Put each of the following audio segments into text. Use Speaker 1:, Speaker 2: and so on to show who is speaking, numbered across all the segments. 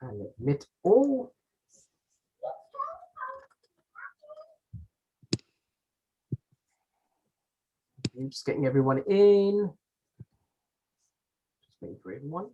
Speaker 1: and admit all. I'm just getting everyone in. Just waiting for everyone.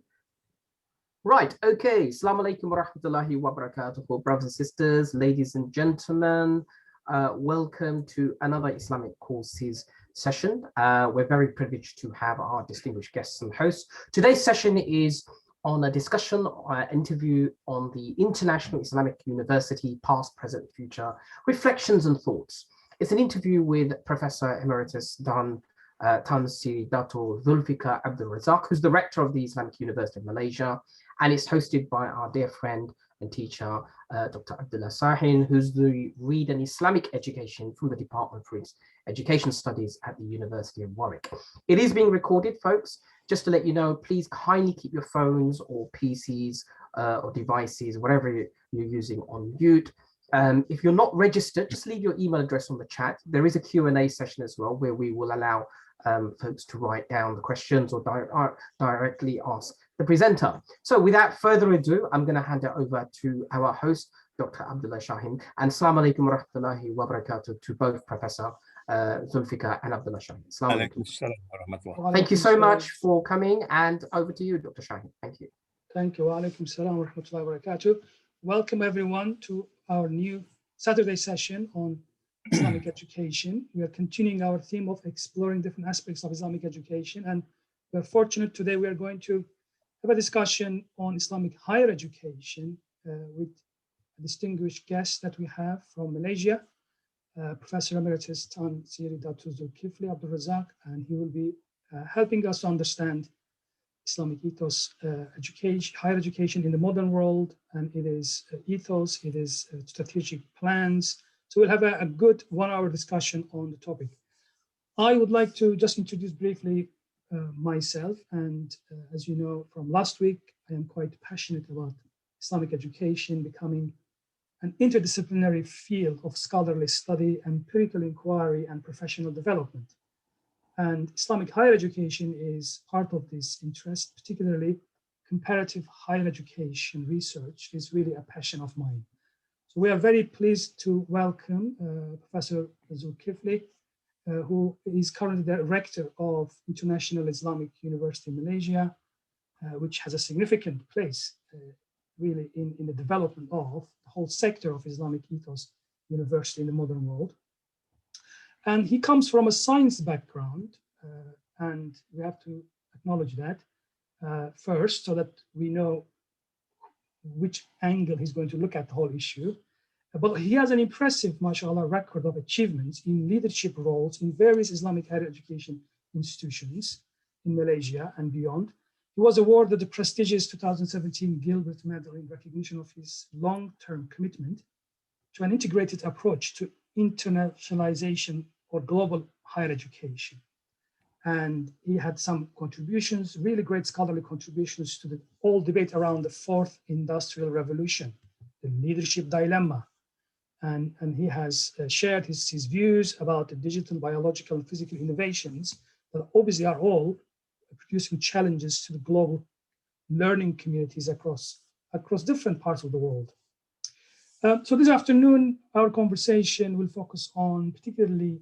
Speaker 1: Right, okay. Assalamu alaikum wa rahmatullahi wa barakatuh, brothers and sisters, ladies and gentlemen. Welcome to another Islamic Courses session. We're very privileged to have our distinguished guests and hosts. Today's session is on a discussion, interview on the International Islamic University, past, present, future, reflections and thoughts. It's an interview with Professor Emeritus Dato Dzulkifli Abdul Razak, who's the Rector of the Islamic University of Malaysia, and it's hosted by our dear friend and teacher, Dr. Abdullah Sahin, who's the Read in Islamic Education from the Department for Education Studies at the University of Warwick. It is being recorded, folks. Just to let you know, please kindly keep your phones or PCs or devices, whatever you're using, on mute. If you're not registered, just leave your email address on the chat. There is a Q&A session as well, where we will allow folks to write down the questions or directly ask the presenter. So without further ado, I'm going to hand it over to our host, Dr. Abdullah Sahin, and Assalamu alaikum wa rahmatullahi wa barakatuh to both Professor Dzulkifli and Abdullah Sahin. Thank you so much for coming, and over to you, Dr. Sahin. Thank you.
Speaker 2: Thank you. Wa alaikum salam wa rahmatullahi wa barakatuh. Welcome everyone to our new Saturday session on Islamic education. We are continuing our theme of exploring different aspects of Islamic education, and we're fortunate today we are going to have a discussion on Islamic higher education with a distinguished guest that we have from Malaysia, Professor Emeritus Dato Dzulkifli Abdul Razak, and he will be helping us to understand Islamic ethos, higher education in the modern world, and it is ethos, it is strategic plans. So we'll have a good 1 hour discussion on the topic. I would like to just introduce briefly myself, and as you know from last week, I am quite passionate about Islamic education becoming an interdisciplinary field of scholarly study, empirical inquiry, and professional development. And Islamic higher education is part of this interest, particularly comparative higher education research is really a passion of mine. So we are very pleased to welcome Professor Dzulkifli, who is currently the Rector of International Islamic University in Malaysia, which has a significant place really in the development of the whole sector of Islamic ethos university in the modern world. And he comes from a science background, and we have to acknowledge that first, so that we know which angle he's going to look at the whole issue. But he has an impressive, mashallah, record of achievements in leadership roles in various Islamic higher education institutions in Malaysia and beyond. He was awarded the prestigious 2017 Gilbert Medal in recognition of his long-term commitment to an integrated approach to internationalization or global higher education. And he had some contributions, really great scholarly contributions to the whole debate around the fourth industrial revolution, the leadership dilemma. And he has shared his views about the digital, biological, and physical innovations that obviously are all producing challenges to the global learning communities across different parts of the world. So this afternoon, our conversation will focus on particularly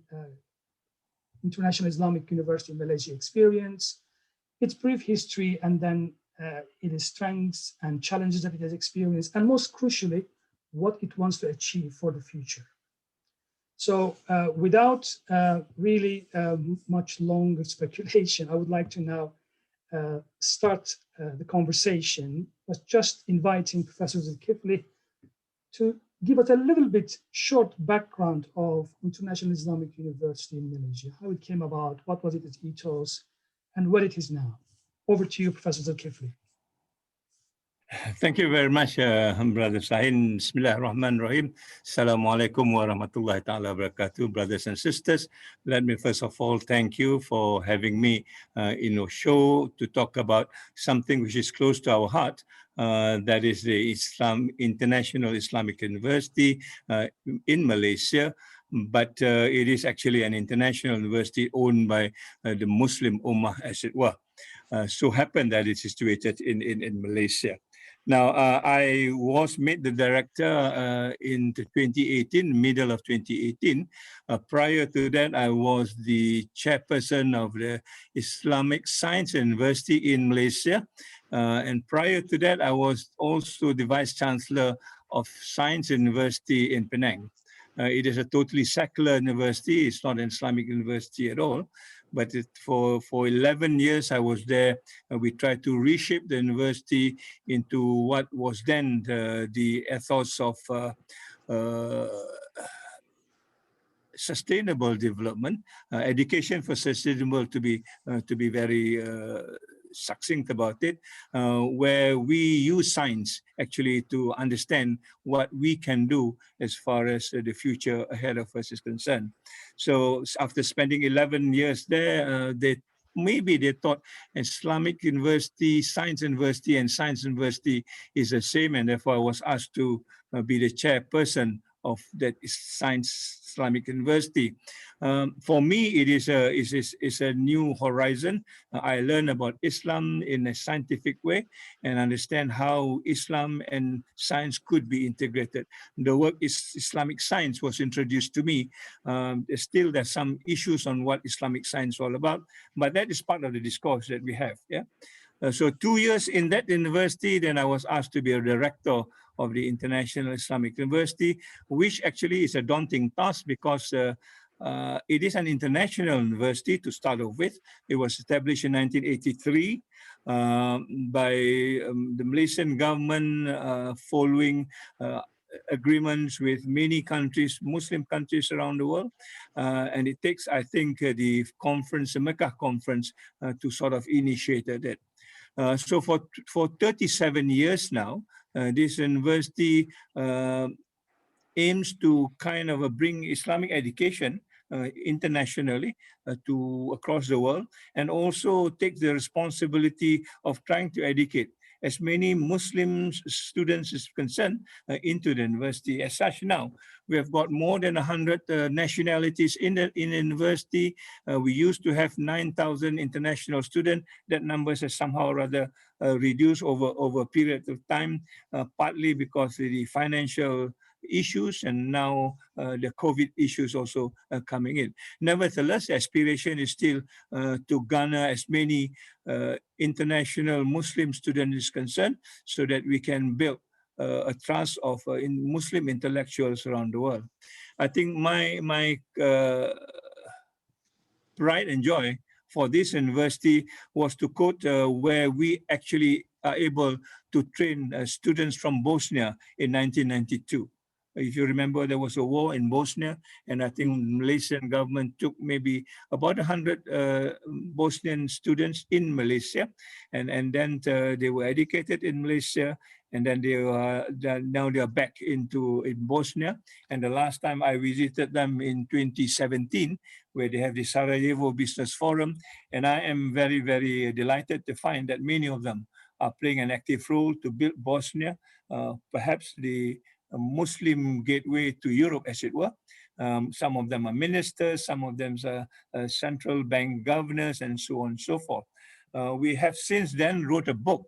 Speaker 2: International Islamic University in Malaysia experience, its brief history, and then its strengths and challenges that it has experienced, and most crucially, what it wants to achieve for the future. So without really much longer speculation, I would like to now start the conversation by just inviting Professor Dzulkifli to give us a little bit short background of International Islamic University in Malaysia, how it came about, what was its ethos, and what it is now. Over to you, Professor Dzulkifli.
Speaker 3: Thank you very much, Brother Sahin. Bismillah ar-Rahman ar-Rahim. Assalamu alaikum wa rahmatullahi ta'ala wa barakatuh, brothers and sisters. Let me first of all thank you for having me in your show to talk about something which is close to our heart. That is the International Islamic University in Malaysia. But it is actually an international university owned by the Muslim Ummah, as it were. So happened that it is situated in Malaysia. Now, I was made the director in 2018, middle of 2018. Prior to that, I was the chairperson of the Islamic Science University in Malaysia. And prior to that, I was also the vice chancellor of Science University in Penang. It is a totally secular university. It's not an Islamic university at all. But for 11 years, I was there. We tried to reshape the university into what was then the ethos of sustainable development, education for sustainable, to be very succinct about it, where we use science actually to understand what we can do as far as the future ahead of us is concerned. So after spending 11 years there, maybe they thought Islamic University, Science University, and Science University is the same, and therefore I was asked to be the chairperson of that Science Islamic University. For me, it is a new horizon. I learn about Islam in a scientific way and understand how Islam and science could be integrated. The work Islamic science was introduced to me. Still, there's some issues on what Islamic science is all about, but that is part of the discourse that we have. Yeah. So 2 years in that university, then I was asked to be a director of the International Islamic University, which actually is a daunting task because it is an international university to start off with. It was established in 1983 by the Malaysian government following agreements with many countries, Muslim countries around the world. And it takes, I think, the conference, the Makkah conference, to sort of initiate that. So for 37 years now, this university aims to kind of bring Islamic education internationally to across the world, and also take the responsibility of trying to educate as many Muslim students as concerned into the university. As such, now we have got more than 100 nationalities in the university. We used to have 9,000 international students. That numbers has somehow rather reduced over a period of time, partly because of the financial issues, and now the COVID issues also coming in. Nevertheless, the aspiration is still to garner as many international Muslim students is concerned, so that we can build a trust of Muslim intellectuals around the world. I think my pride and joy for this university was to quote where we actually are able to train students from Bosnia in 1992. If you remember, there was a war in Bosnia, and I think the Malaysian government took maybe about 100 Bosnian students in Malaysia, and then they were educated in Malaysia, and then now they are back in Bosnia. And the last time I visited them in 2017, where they have the Sarajevo Business Forum, and I am very, very delighted to find that many of them are playing an active role to build Bosnia, perhaps the Muslim gateway to Europe, as it were. Some of them are ministers, some of them are central bank governors, and so on and so forth. We have since then wrote a book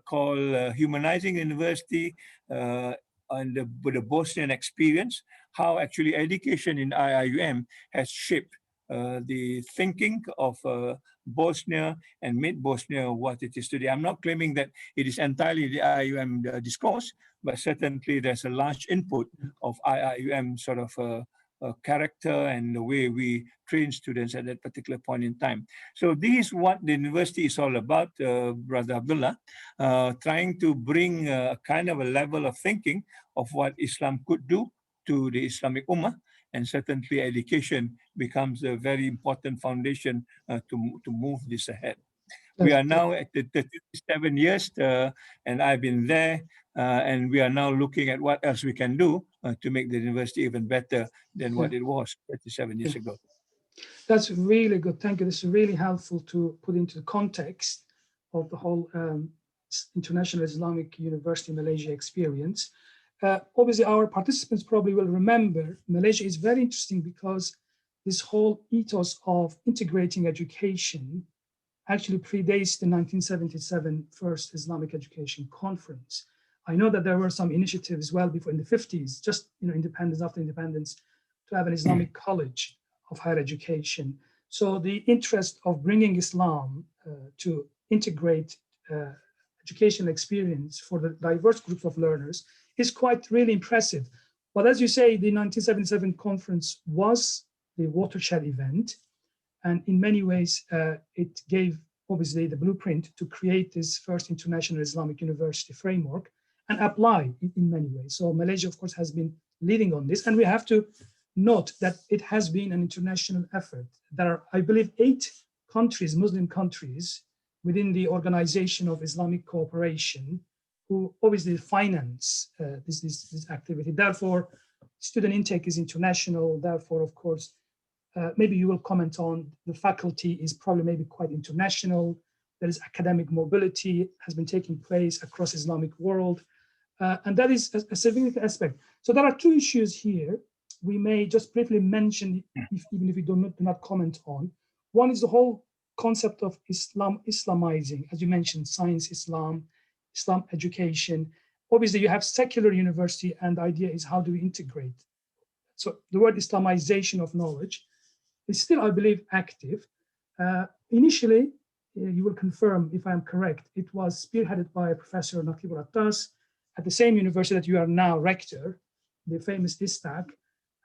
Speaker 3: called Humanizing University and the Bosnian Experience, how actually education in IIUM has shaped the thinking of Bosnia and made Bosnia what it is today. I'm not claiming that it is entirely the IIUM discourse, but certainly there's a large input of IIUM sort of character and the way we train students at that particular point in time. So this is what the university is all about, Brother Abdullah, trying to bring a kind of a level of thinking of what Islam could do to the Islamic Ummah, and certainly education becomes a very important foundation to move this ahead. We are now at the 37 years, and I've been there, and we are now looking at what else we can do to make the university even better than what it was 37 years ago.
Speaker 2: That's really good. Thank you. This is really helpful to put into the context of the whole International Islamic University Malaysia experience. Obviously, our participants probably will remember Malaysia is very interesting because this whole ethos of integrating education actually predates the 1977 first Islamic Education Conference. I know that there were some initiatives well before in the 50s, just independence after independence, to have an Islamic college of higher education. So the interest of bringing Islam to integrate educational experience for the diverse groups of learners is quite really impressive. But as you say, the 1977 conference was the watershed event. And in many ways, it gave obviously the blueprint to create this first international Islamic university framework and apply it in many ways. So Malaysia, of course, has been leading on this. And we have to note that it has been an international effort. There are, I believe, 8 countries, Muslim countries, within the Organization of Islamic Cooperation, who obviously finance this activity. Therefore, student intake is international. Therefore, of course, maybe you will comment on the faculty is probably maybe quite international. There is academic mobility has been taking place across Islamic world. And that is a significant aspect. So there are 2 issues here. We may just briefly mention, even if we do not comment on. One is the whole concept of Islamizing, as you mentioned, science, Islam education. Obviously, you have secular university, and the idea is how do we integrate? So the word Islamization of knowledge is still, I believe, active. Initially, you will confirm if I'm correct, it was spearheaded by Professor Nakib Rattas at the same university that you are now rector, the famous ISTAC,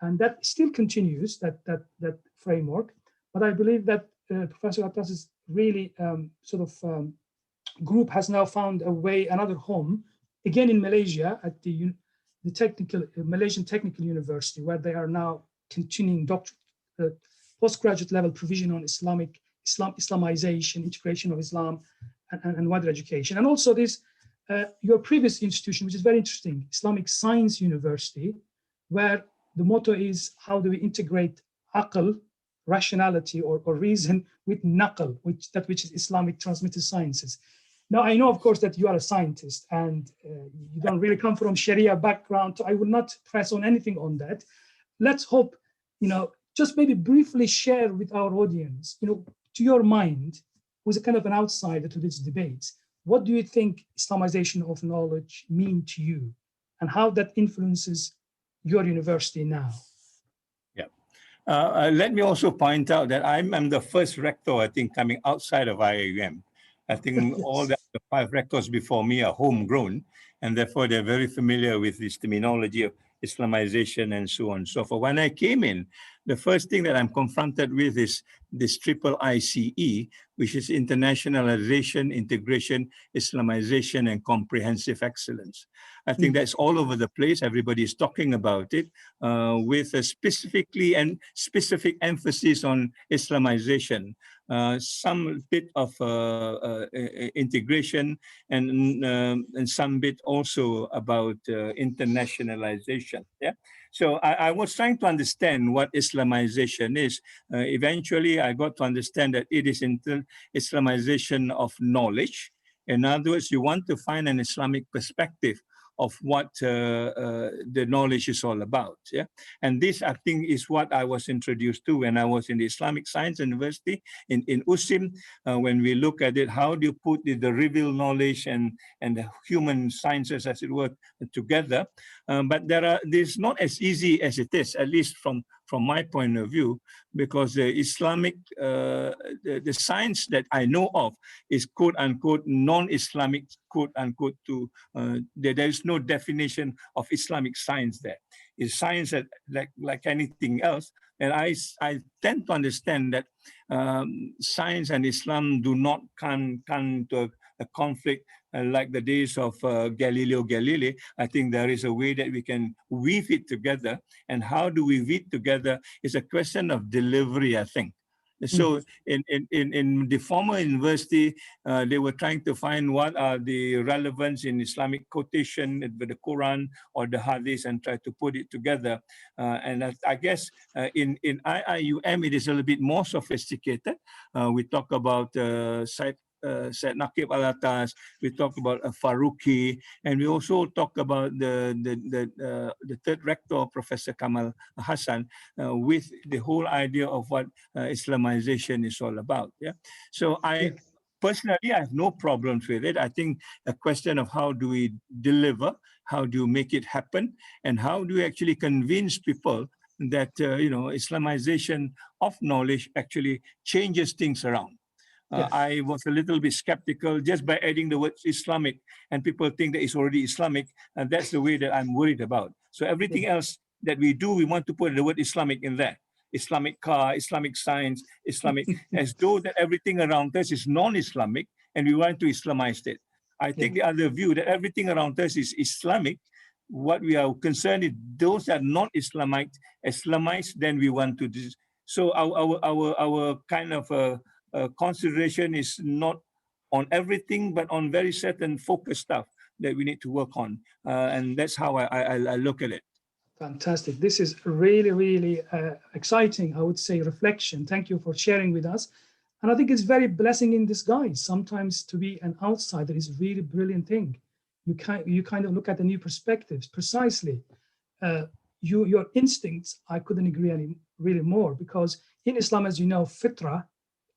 Speaker 2: and that still continues, that framework. But I believe that Professor Rattas is really group has now found a way, another home, again in Malaysia at the Malaysian Technical University, where they are now continuing postgraduate level provision on Islamization, integration of Islam, and wider education. And also this, your previous institution, which is very interesting, Islamic Science University, where the motto is, how do we integrate aql, rationality or reason, with naql, which is Islamic transmitted sciences. Now, I know, of course, that you are a scientist and you don't really come from Sharia background, so I will not press on anything on that. Let's hope, just maybe briefly share with our audience, to your mind, who's a kind of an outsider to this debate, what do you think Islamization of knowledge mean to you, and how that influences your university now?
Speaker 3: Let me also point out that I'm the first rector, I think, coming outside of IIUM. I think yes. All the 5 rectors before me are homegrown, and therefore they're very familiar with this terminology of Islamization and so on and so forth. When I came in, the first thing that I'm confronted with is this triple ICE, which is internationalization, integration, Islamization, and comprehensive excellence. I think that's all over the place. Everybody is talking about it with a specific emphasis on Islamization, some bit of integration, and some bit also about internationalization. Yeah. So I was trying to understand what Islamization is. Eventually, I got to understand that it is Islamization of knowledge. In other words, you want to find an Islamic perspective of what the knowledge is all about. Yeah? And this, I think, is what I was introduced to when I was in the Islamic Science University in USIM. When we look at it, how do you put the revealed knowledge and the human sciences, as it were, together? But this is not as easy as it is, at least from my point of view, because the Islamic, the science that I know of is quote unquote non-Islamic, quote unquote, there is no definition of Islamic science there. It's science that, like anything else. And I tend to understand that science and Islam do not come to a conflict like the days of Galileo Galilei. I think there is a way that we can weave it together. And how do we weave it together is a question of delivery, I think. So in the former university, they were trying to find what are the relevance in Islamic quotation with the Quran or the Hadith and try to put it together. And I guess in IIUM, it is a little bit more sophisticated. We talk about Said Nakib Alatas, we talk about Faruqi, and we also talk about the third rector, Professor Kamal Hassan, with the whole idea of what Islamization is all about. Yeah. So personally, I have no problems with it. I think a question of how do we deliver, how do you make it happen, and how do you actually convince people that, Islamization of knowledge actually changes things around.
Speaker 2: Yes.
Speaker 3: I was a little bit skeptical just by adding the word Islamic, and people think that it's already Islamic, and that's the way that I'm worried about. So everything else that we do, we want to put the word Islamic in there. Islamic car, Islamic science, Islamic, as though that everything around us is non-Islamic, and we want to Islamize it. I take the other view that everything around us is Islamic. What we are concerned is those that are not Islamized, then we want to do. So our kind of consideration is not on everything, but on very certain focused stuff that we need to work on. And that's how I look at it.
Speaker 2: Fantastic. This is really, really exciting, I would say, reflection. Thank you for sharing with us. And I think it's very blessing in disguise. Sometimes to be an outsider is a really brilliant thing. You kind of look at the new perspectives. Precisely, your instincts, I couldn't agree any really more, because in Islam, as you know, fitra,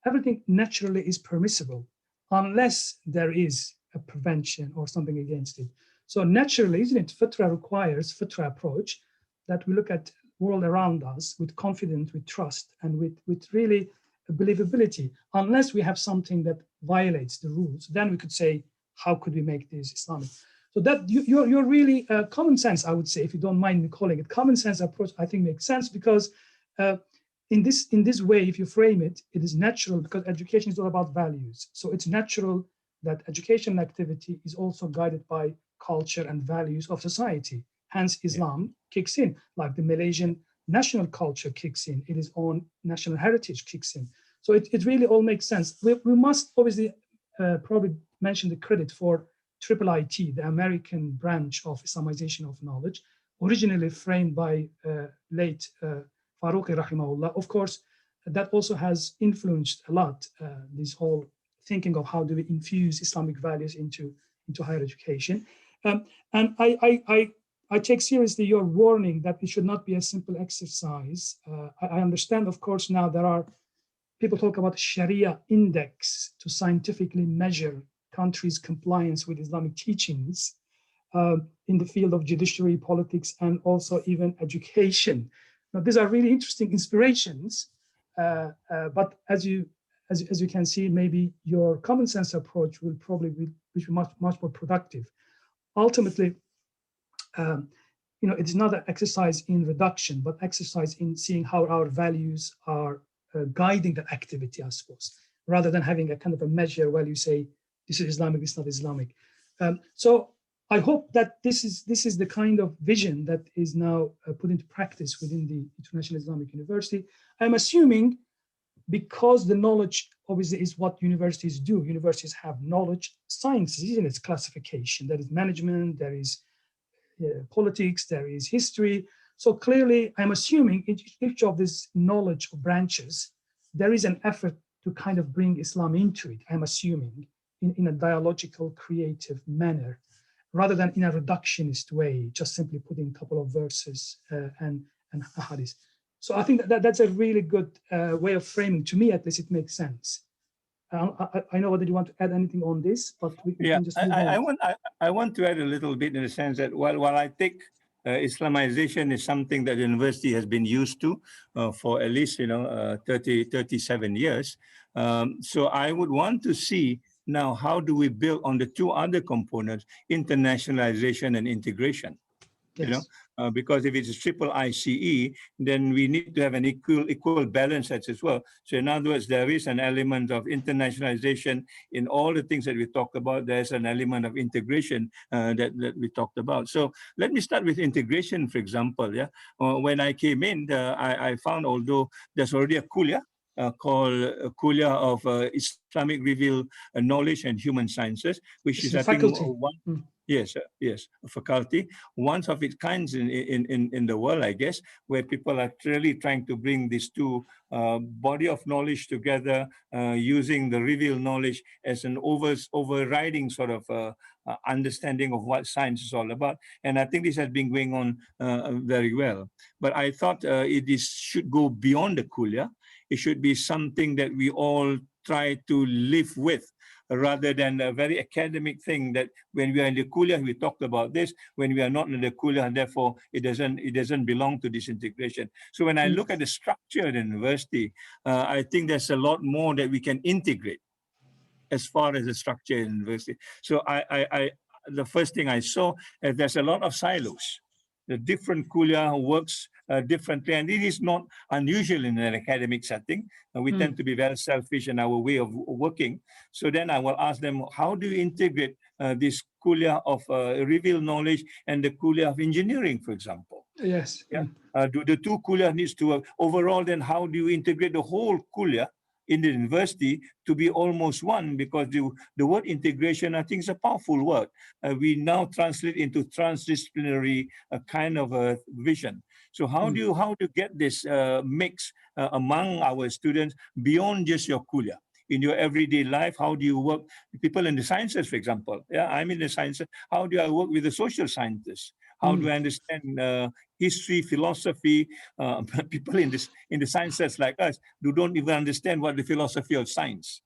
Speaker 2: everything naturally is permissible unless there is a prevention or something against it. So naturally, isn't it, fitra requires, fitra approach, that we look at the world around us with confidence, with trust, and with really believability. Unless we have something that violates the rules, then we could say, how could we make this Islamic? So that you're really common sense, I would say, if you don't mind me calling it common sense approach, I think makes sense, because in this way, if you frame it, it is natural, because education is all about values. So it's natural that education activity is also guided by culture and values of society. Hence, Islam kicks in, like the Malaysian national culture kicks in, its own national heritage kicks in. So it really all makes sense. We must obviously probably mention the credit for IIIT, the American branch of Islamization of knowledge, originally framed by late Farouqi rahimahullah. Of course, that also has influenced a lot this whole thinking of how do we infuse Islamic values into higher education. And I take seriously your warning that it should not be a simple exercise. I understand, of course, now there are people talk about Sharia index to scientifically measure countries' compliance with Islamic teachings in the field of judiciary, politics, and also even education. Now, these are really interesting inspirations, but as you can see, maybe your common sense approach will probably be much more productive. Ultimately, it's not an exercise in reduction, but exercise in seeing how our values are guiding that activity, I suppose, rather than having a kind of a measure where you say, this is Islamic, this is not Islamic. So I hope that this is the kind of vision that is now put into practice within the International Islamic University. I'm assuming, because the knowledge obviously is what universities do. Universities have knowledge sciences in its classification. There is management, there is politics, there is history. So clearly, I'm assuming each of these knowledge branches, there is an effort to kind of bring Islam into it, I'm assuming, in a dialogical, creative manner, rather than in a reductionist way, just simply putting a couple of verses and hadith. So I think that's a really good way of framing. To me, at least, it makes sense. I know whether you want to add anything on this, but we can just move on.
Speaker 3: I want to add a little bit in the sense that while I think Islamization is something that the university has been used to for at least 37 years. So I would want to see now how do we build on the two other components, internationalization and integration.
Speaker 2: Yes.
Speaker 3: Because if it's a triple ICE, then we need to have an equal balance as well. So in other words, there is an element of internationalization in all the things that we talked about. There's an element of integration that we talked about. So let me start with integration, for example. When I came in, I found, although there's already a kuliah called Kuliah of Islamic Revealed Knowledge and Human Sciences, which is, I think, one. Yes, a faculty, one of its kinds in the world, I guess, where people are really trying to bring these two body of knowledge together, using the revealed knowledge as an overriding sort of understanding of what science is all about. And I think this has been going on very well. But I thought it should go beyond the kuliah. It should be something that we all try to live with. rather than a very academic thing that when we are in the kuliah, we talked about this. When we are not in the kuliah, therefore, it doesn't belong to this integration. So when I look at the structure of the university, I think there's a lot more that we can integrate as far as the structure in university. So the first thing I saw is there's a lot of silos. The different kuliah works differently, and it is not unusual in an academic setting. We tend to be very selfish in our way of working. So then I will ask them, how do you integrate this kuliah of revealed knowledge and the kuliah of engineering, for example?
Speaker 2: Yes.
Speaker 3: Yeah. Do the two kuliah needs to work? Overall, then how do you integrate the whole kuliah in the university to be almost one? Because the word integration, I think, is a powerful word. We now translate into transdisciplinary kind of a vision. So how do you get this mix among our students beyond just your kuliah? In your everyday life, how do you work with people in the sciences, for example? Yeah, I'm in the sciences. How do I work with the social scientists? How do I understand history, philosophy? People in the sciences like us who don't even understand what the philosophy of science.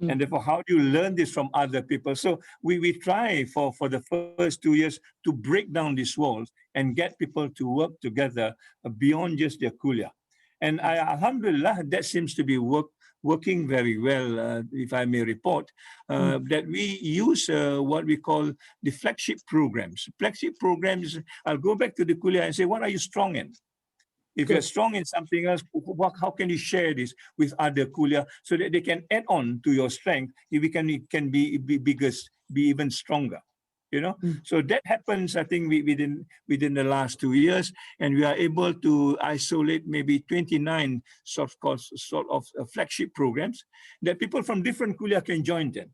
Speaker 3: And therefore, how do you learn this from other people? So we try for the first 2 years to break down these walls and get people to work together beyond just their kuliah. And alhamdulillah, that seems to be working very well, if I may report, that we use what we call the flagship programs. Flagship programs, I'll go back to the kuliah and say, what are you strong in? If you're strong in something else, how can you share this with other kuliah so that they can add on to your strength? It can be bigger, be even stronger. You know, so that happens, I think, within the last 2 years, and we are able to isolate maybe 29 sort of flagship programs that people from different kuliah can join them.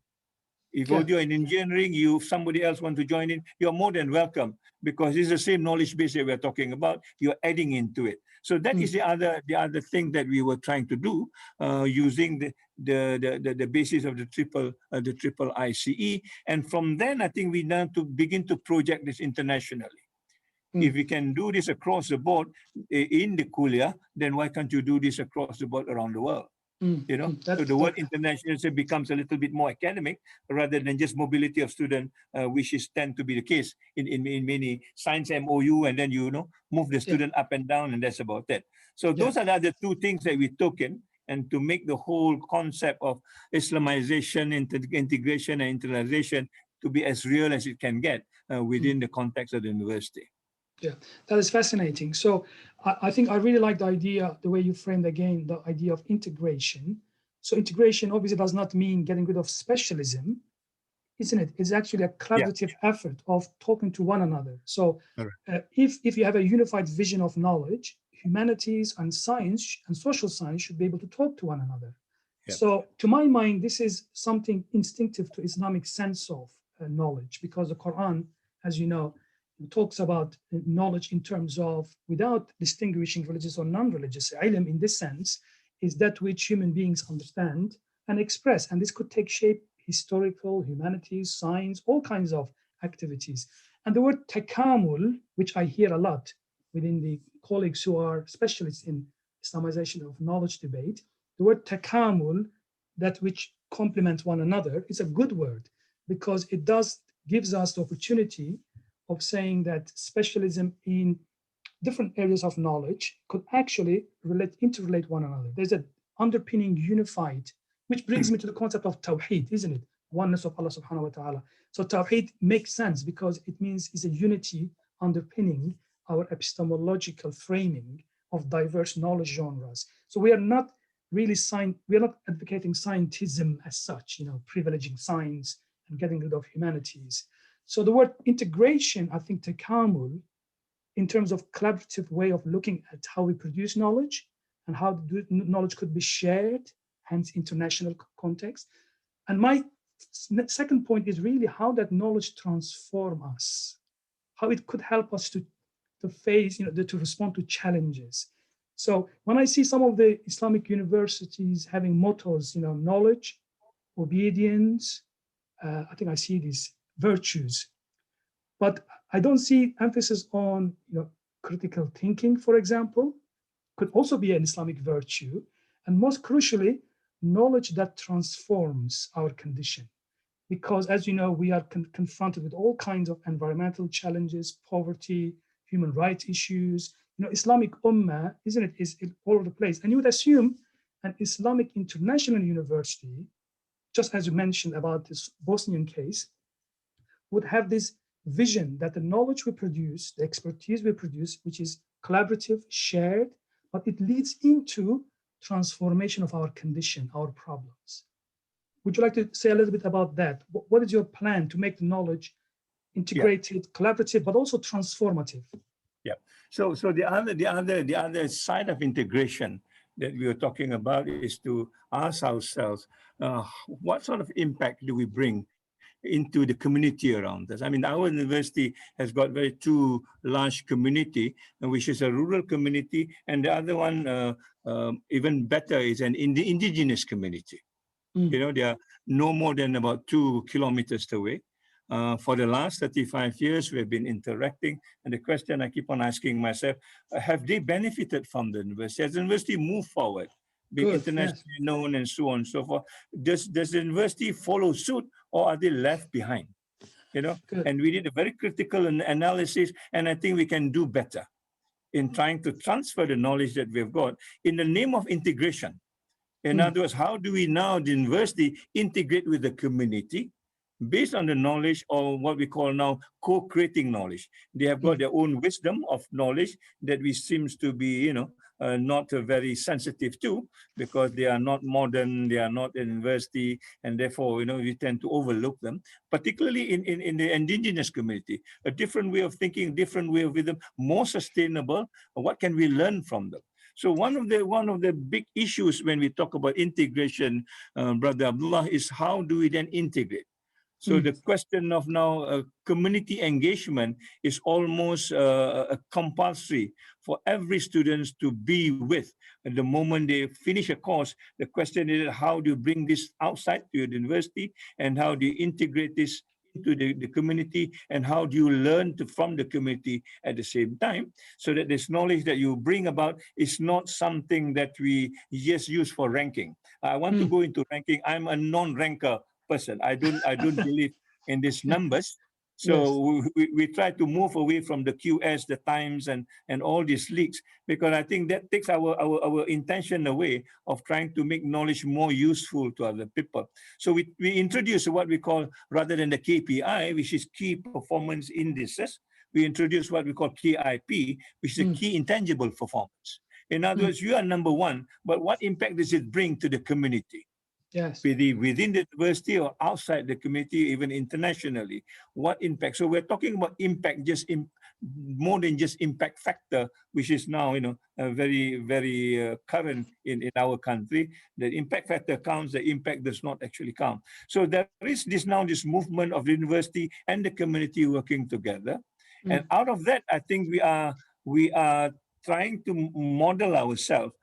Speaker 3: If you're in engineering, somebody else want to join in, you're more than welcome, because it's the same knowledge base that we're talking about. You're adding into it. So that is the other thing that we were trying to do, using the basis of the triple ICE. And from then, I think we now to begin to project this internationally. If we can do this across the board in the kuliah, then why can't you do this across the board around the world? You know, so the word international becomes a little bit more academic rather than just mobility of student, which is tend to be the case in many science MOU, and then move the student up and down, and that's about it. So those are the other two things that we took in, and to make the whole concept of Islamization, integration, and internalization to be as real as it can get within the context of the university.
Speaker 2: Yeah, that is fascinating. So I think I really like the idea, the way you framed again, the idea of integration. So integration obviously does not mean getting rid of specialism, isn't it? It's actually a collaborative effort of talking to one another. So if you have a unified vision of knowledge, humanities and science and social science should be able to talk to one another. So to my mind, this is something instinctive to Islamic sense of knowledge, because the Quran, as you know, talks about knowledge in terms of, without distinguishing religious or non-religious. Ilm in this sense is that which human beings understand and express, and this could take shape: historical, humanities, science, all kinds of activities. And the word takamul, which I hear a lot within the colleagues who are specialists in Islamization of knowledge debate, the word takamul, that which complement one another, is a good word, because it gives us the opportunity of saying that specialism in different areas of knowledge could actually interrelate one another. There's an underpinning unified, which brings me to the concept of tawheed, isn't it? Oneness of Allah subhanahu wa ta'ala. So tawheed makes sense because it means it's a unity underpinning our epistemological framing of diverse knowledge genres. So we are not really we are not advocating scientism as such, privileging science and getting rid of humanities. So the word integration, I think, takamul, in terms of collaborative way of looking at how we produce knowledge and how knowledge could be shared, hence international context. And my second point is really how that knowledge transform us, how it could help us to face, to respond to challenges. So when I see some of the Islamic universities having mottos, knowledge, obedience, I think I see these virtues, but I don't see emphasis on critical thinking, for example, could also be an Islamic virtue, and most crucially, knowledge that transforms our condition. because as you know, we are confronted with all kinds of environmental challenges, poverty, human rights issues. You know, Islamic Ummah, isn't it, is all over the place. And you would assume an Islamic international university, just as you mentioned about this Bosnian case, would have this vision that the knowledge we produce, the expertise we produce, which is collaborative, shared, but it leads into transformation of our condition, our problems. Would you like to say a little bit about that? What is your plan to make the knowledge integrated, collaborative, but also transformative?
Speaker 3: Yeah. So the other side of integration that we are talking about is to ask ourselves, what sort of impact do we bring into the community around us? I mean, our university has got very two large community, which is a rural community, and the other one, even better, is an indigenous community. You know, they are no more than about 2 kilometers away. For the last 35 years, we've been interacting. And the question I keep on asking myself, have they benefited from the university? Has the university moved forward, being internationally known and so on and so forth? Does the university follow suit, or are they left behind? You know, and we did a very critical analysis, and I think we can do better in trying to transfer the knowledge that we've got in the name of integration. In other words, how do we now, the university, integrate with the community based on the knowledge, or what we call now co-creating knowledge? They have got their own wisdom of knowledge that we seems to be, you know, not very sensitive to, because they are not modern, they are not in university, and therefore, you know, we tend to overlook them, particularly in the indigenous community. A different way of thinking, different way of rhythm, more sustainable. What can we learn from them? So one of the big issues when we talk about integration, Brother Abdullah, is how do we then integrate? So the question of now community engagement is almost a compulsory for every student to be with. At the moment they finish a course, the question is, how do you bring this outside to your university, and how do you integrate this into the community, and how do you learn from the community at the same time, so that this knowledge that you bring about is not something that we just use for ranking. I want to go into ranking. I'm a non-ranker person. I don't believe in these numbers. So we try to move away from the QS, the Times, and all these leaks, because I think that takes our intention away of trying to make knowledge more useful to other people. So we introduce what we call, rather than the KPI, which is key performance indices, we introduce what we call KIP, which is a key intangible performance. In other words, you are number one, but what impact does it bring to the community?
Speaker 2: Yes.
Speaker 3: Within the university or outside the community, even internationally, what impact? So we're talking about impact, just more than just impact factor, which is now, you know, very, very current in our country. The impact factor counts, the impact does not actually count. So there is this movement of the university and the community working together. And out of that, I think we are trying to model ourselves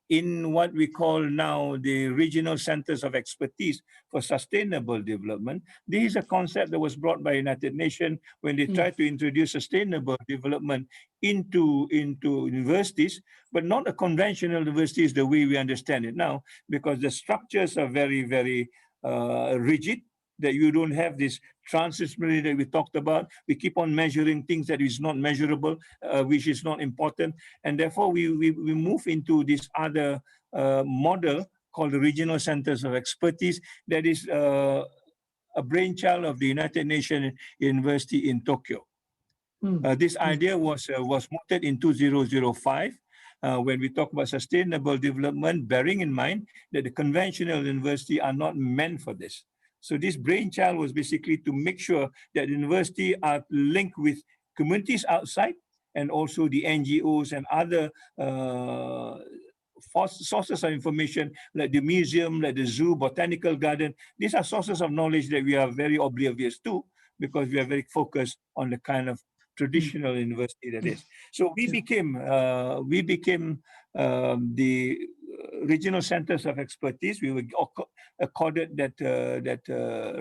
Speaker 3: in what we call now the regional centers of expertise for sustainable development. This is a concept that was brought by United Nations when they tried to introduce sustainable development into universities, but not a conventional university is the way we understand it now, because the structures are very, very rigid, that you don't have this transdisciplinary that we talked about. We keep on measuring things that is not measurable, which is not important. And therefore, we move into this other model called the Regional Centers of Expertise, that is a brainchild of the United Nations University in Tokyo. This idea was mooted in 2005, when we talk about sustainable development, bearing in mind that the conventional university are not meant for this. So this brainchild was basically to make sure that universities are linked with communities outside, and also the NGOs and other sources of information, like the museum, like the zoo, botanical garden. These are sources of knowledge that we are very oblivious to, because we are very focused on the kind of traditional university that is. So we became the regional centers of expertise. We were accorded that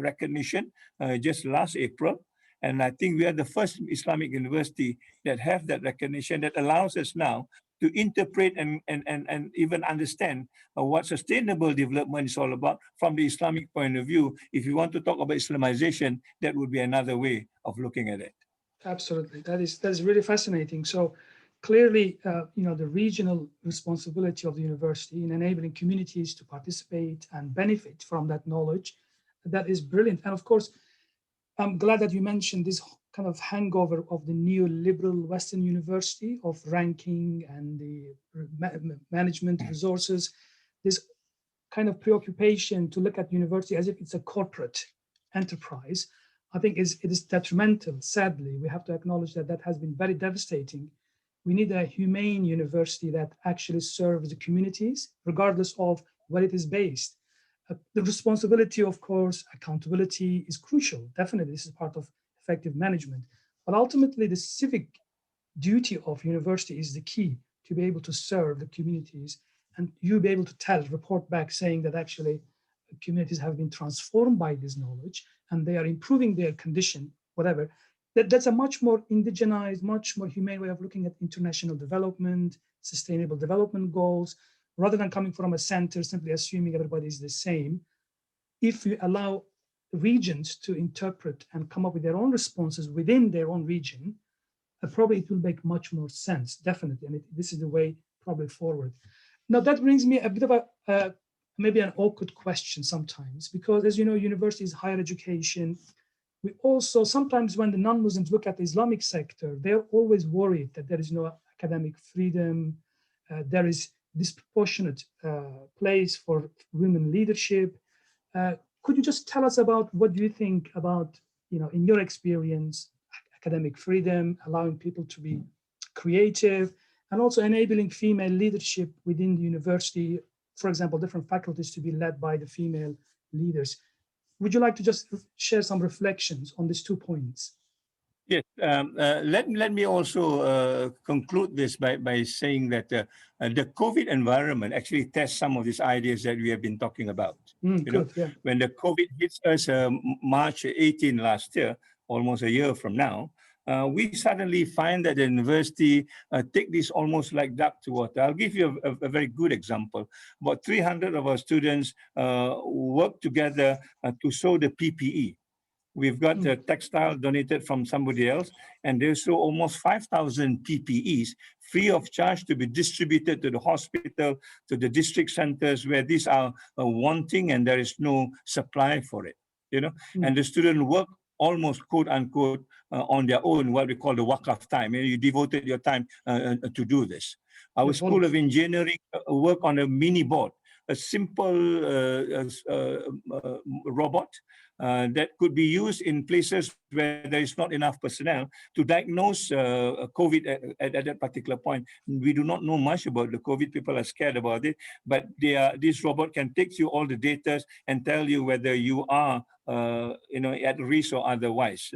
Speaker 3: recognition just last April. And I think we are the first Islamic university that have that recognition, that allows us now to interpret and even understand what sustainable development is all about from the Islamic point of view. If you want to talk about Islamization, that would be another way of looking at it.
Speaker 2: Absolutely, that is really fascinating. So clearly, the regional responsibility of the university in enabling communities to participate and benefit from that knowledge, that is brilliant. And of course, I'm glad that you mentioned this kind of hangover of the neoliberal Western university of ranking and the management resources, this kind of preoccupation to look at university as if it's a corporate enterprise. I think it is detrimental. Sadly, we have to acknowledge that has been very devastating. We need a humane university that actually serves the communities, regardless of where it is based. The responsibility, of course, accountability is crucial. Definitely, this is part of effective management. But ultimately, the civic duty of university is the key to be able to serve the communities, and you be able to report back saying that actually communities have been transformed by this knowledge and they are improving their condition, whatever. That's a much more indigenized, much more humane way of looking at international development, sustainable development goals, rather than coming from a center, simply assuming everybody is the same. If you allow regions to interpret and come up with their own responses within their own region, probably it will make much more sense, definitely. And this is the way probably forward. Now that brings me a bit of maybe an awkward question sometimes, because as you know, university is higher education. We also, sometimes when the non-Muslims look at the Islamic sector, they're always worried that there is no academic freedom, there is disproportionate place for women leadership. Could you just tell us about what do you think about, in your experience, academic freedom, allowing people to be creative, and also enabling female leadership within the university, for example, different faculties to be led by the female leaders. Would you like to just share some reflections on these 2 points?
Speaker 3: Yes, let me also conclude this by saying that the COVID environment actually tests some of these ideas that we have been talking about.
Speaker 2: Yeah.
Speaker 3: When the COVID hits us March 18 last year, almost a year from now, we suddenly find that the university take this almost like duck to water. I'll give you a very good example. About 300 of our students work together to sew the PPE. We've got the textile donated from somebody else, and there's so almost 5,000 PPEs free of charge to be distributed to the hospital, to the district centers where these are wanting and there is no supply for it, And the student work almost quote unquote on their own, what we call the wakaf time. You devoted your time to do this. Our School of Engineering work on a mini board, a simple robot that could be used in places where there is not enough personnel to diagnose COVID at that particular point. We do not know much about the COVID. People are scared about it, but this robot can take you all the data and tell you whether you are at risk or otherwise.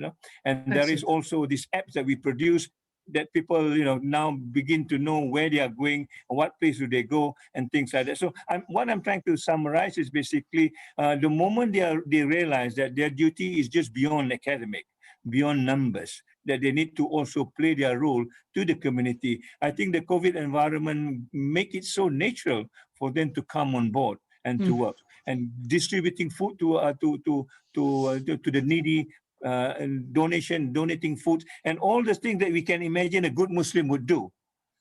Speaker 3: And there is also this apps that we produce that people, now begin to know where they are going, what place do they go, and things like that. So what I'm trying to summarize is basically the moment they realize that their duty is just beyond academic, beyond numbers, that they need to also play their role to the community. I think the COVID environment make it so natural for them to come on board and to work, and distributing food to the needy, and donating food, and all the things that we can imagine a good Muslim would do.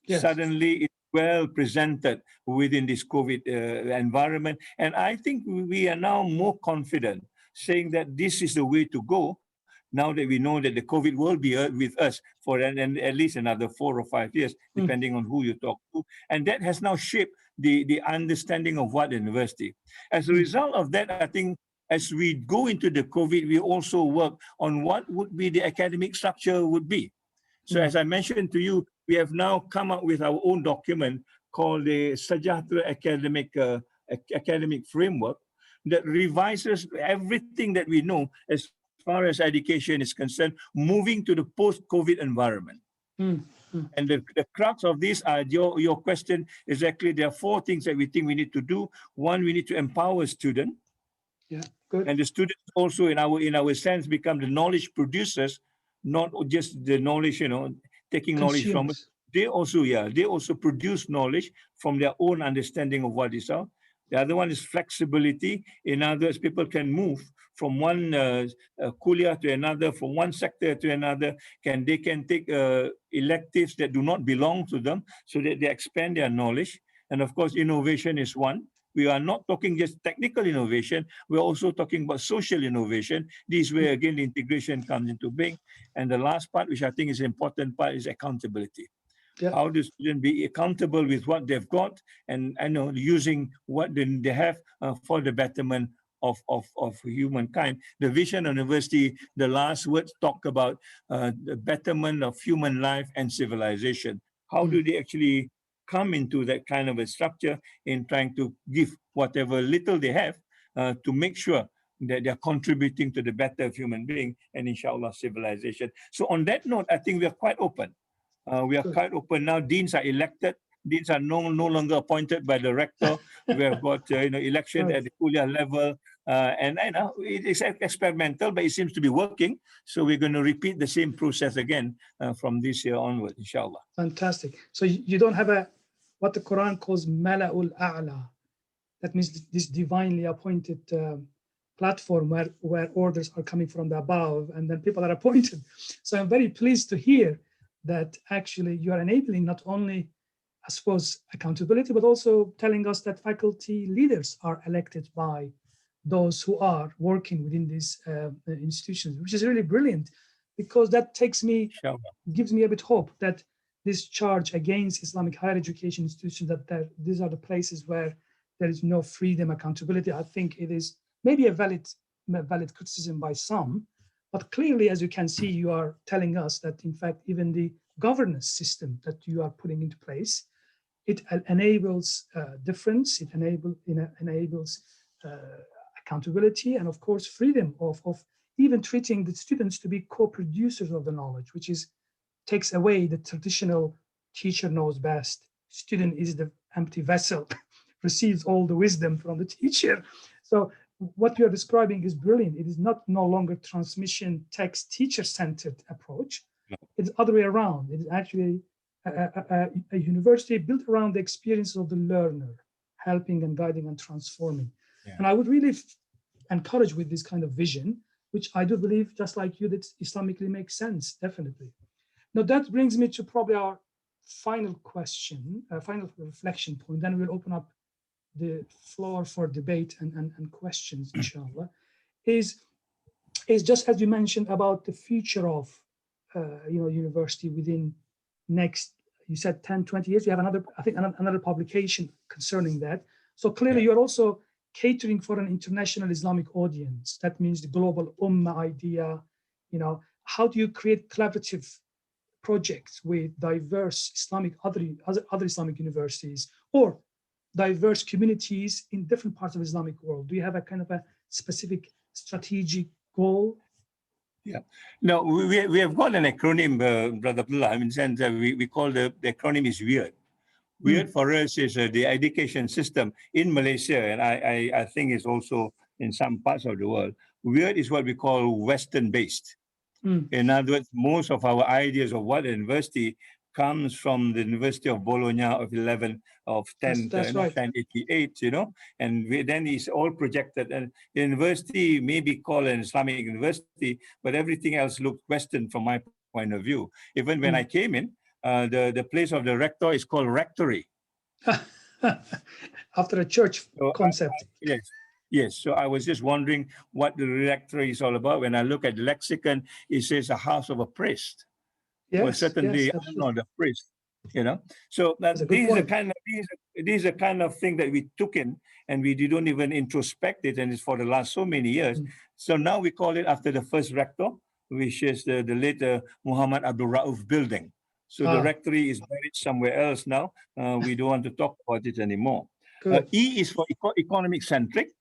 Speaker 3: Yes. Suddenly it's well presented within this COVID environment. And I think we are now more confident saying that this is the way to go, now that we know that the COVID will be with us for at least another 4 or 5 years, depending on who you talk to. And that has now shaped the understanding of what university. As a result of that, I think as we go into the COVID, we also work on what would be the academic structure would be. So as I mentioned to you, we have now come up with our own document called the Sejahtera Academic Framework that revises everything that we know as far as education is concerned, moving to the post-COVID environment. And the crux of this, your question, exactly, there are 4 things that we think we need to do. One, we need to empower students.
Speaker 2: Yeah, good.
Speaker 3: And the students also, in our sense, become the knowledge producers, not just the knowledge, taking knowledge from us, they also produce knowledge from their own understanding of what is out. The other one is flexibility. In other words, people can move from one kuliah to another, from one sector to another. They can take electives that do not belong to them, so that they expand their knowledge. And of course, innovation is one. We are not talking just technical innovation. We're also talking about social innovation. This way, again, the integration comes into being. And the last part, which I think is an important part, is accountability. Yeah. How do students be accountable with what they've got, and I know using what they have for the betterment of humankind. The vision of university, the last words talk about the betterment of human life and civilization. How do they actually come into that kind of a structure in trying to give whatever little they have to make sure that they're contributing to the better of human being and inshallah civilization. So on that note, I think we are quite open. We are quite open now. Deans are elected. Deans are no longer appointed by the rector. We have got election at the kuliah level, and I know it's experimental, but it seems to be working. So we're going to repeat the same process again from this year onward, inshallah.
Speaker 2: Fantastic. So you don't have what the Quran calls mala'ul a'la. That means this divinely appointed platform where orders are coming from the above, and then people are appointed. So I'm very pleased to hear that actually you are enabling not only, I suppose, accountability, but also telling us that faculty leaders are elected by those who are working within these institutions, which is really brilliant, because that gives me a bit hope that this charge against Islamic higher education institutions, that these are the places where there is no freedom, accountability. I think it is maybe a valid criticism by some, but clearly, as you can see, you are telling us that, in fact, even the governance system that you are putting into place, it enables difference, it enables accountability, and of course, freedom of even treating the students to be co-producers of the knowledge, which takes away the traditional teacher knows best, student is the empty vessel, receives all the wisdom from the teacher. So what you're describing is brilliant. It is no longer transmission text teacher-centered approach. It's the other way around. It is actually a university built around the experiences of the learner, helping and guiding and transforming. Yeah. And I would really encourage with this kind of vision, which I do believe, just like you, that Islamically makes sense, definitely. Now that brings me to probably our final question, final reflection point. Then we'll open up the floor for debate and questions, inshallah, is just as you mentioned about the future of university within next, you said 10, 20 years. You have another publication concerning that. So clearly you're also catering for an international Islamic audience. That means the global ummah idea. How do you create collaborative projects with diverse other Islamic universities or diverse communities in different parts of the Islamic world? Do you have a kind of a specific strategic goal?
Speaker 3: Yeah, no, we have got an acronym, Brother Abdullah. I mean, sense we call the acronym is WEIRD. WEIRD for us is the education system in Malaysia, and I think it's also in some parts of the world. WEIRD is what we call Western-based. In other words, most of our ideas of what a university comes from the University of Bologna of 1088, and then it's all projected. And the university may be called an Islamic university, but everything else looks Western from my point of view. Even when I came in, the place of the rector is called rectory.
Speaker 2: After a church concept.
Speaker 3: Yes. So I was just wondering what the rectory is all about. When I look at the lexicon, it says a house of a priest. Yes, well, certainly, I don't know, the priest, So these are the kind of thing that we took in, and we didn't even introspect it, and it's for the last so many years. So now we call it after the first rector, which is the later Muhammad Abdul Rauf building. So the rectory is buried somewhere else now. We don't want to talk about it anymore. E is for economic centric.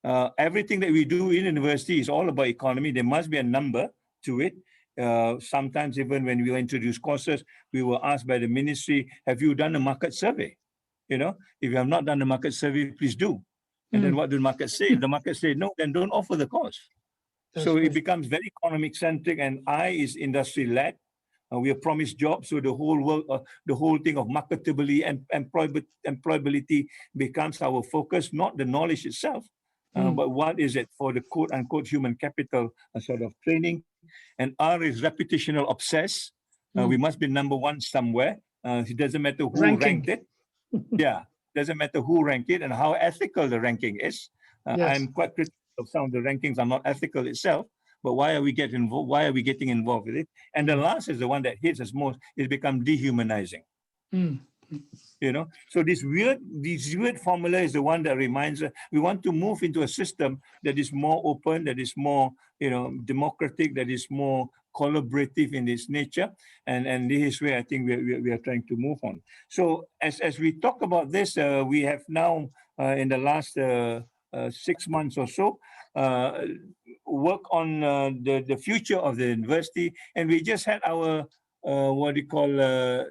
Speaker 3: Everything that we do in university is all about economy. There must be a number to it. Sometimes even when we introduce courses, we were asked by the ministry, have you done a market survey? If you have not done a market survey, please do. And then what do the market say? If the market say no, then don't offer the course. It becomes very economic centric, and I is industry led. We are promised jobs, so the whole work, the whole thing of marketability and employability becomes our focus, not the knowledge itself, but what is it for the quote unquote human capital sort of training. And R is reputational obsessed. We must be number one somewhere. It doesn't matter who ranked it. Yeah, doesn't matter who ranked it and how ethical the ranking is.
Speaker 2: Yes.
Speaker 3: I'm quite critical of some of the rankings are not ethical itself. But why are we getting involved? Why are we getting involved with it? And the last is the one that hits us most. It's become dehumanizing. You know, so this weird formula is the one that reminds us we want to move into a system that is more open, that is more, you know, democratic, that is more collaborative in its nature, and this is where I think we are trying to move on. So as we talk about this, we have now in the last 6 months or so work on the future of the university, and we just had our what do you call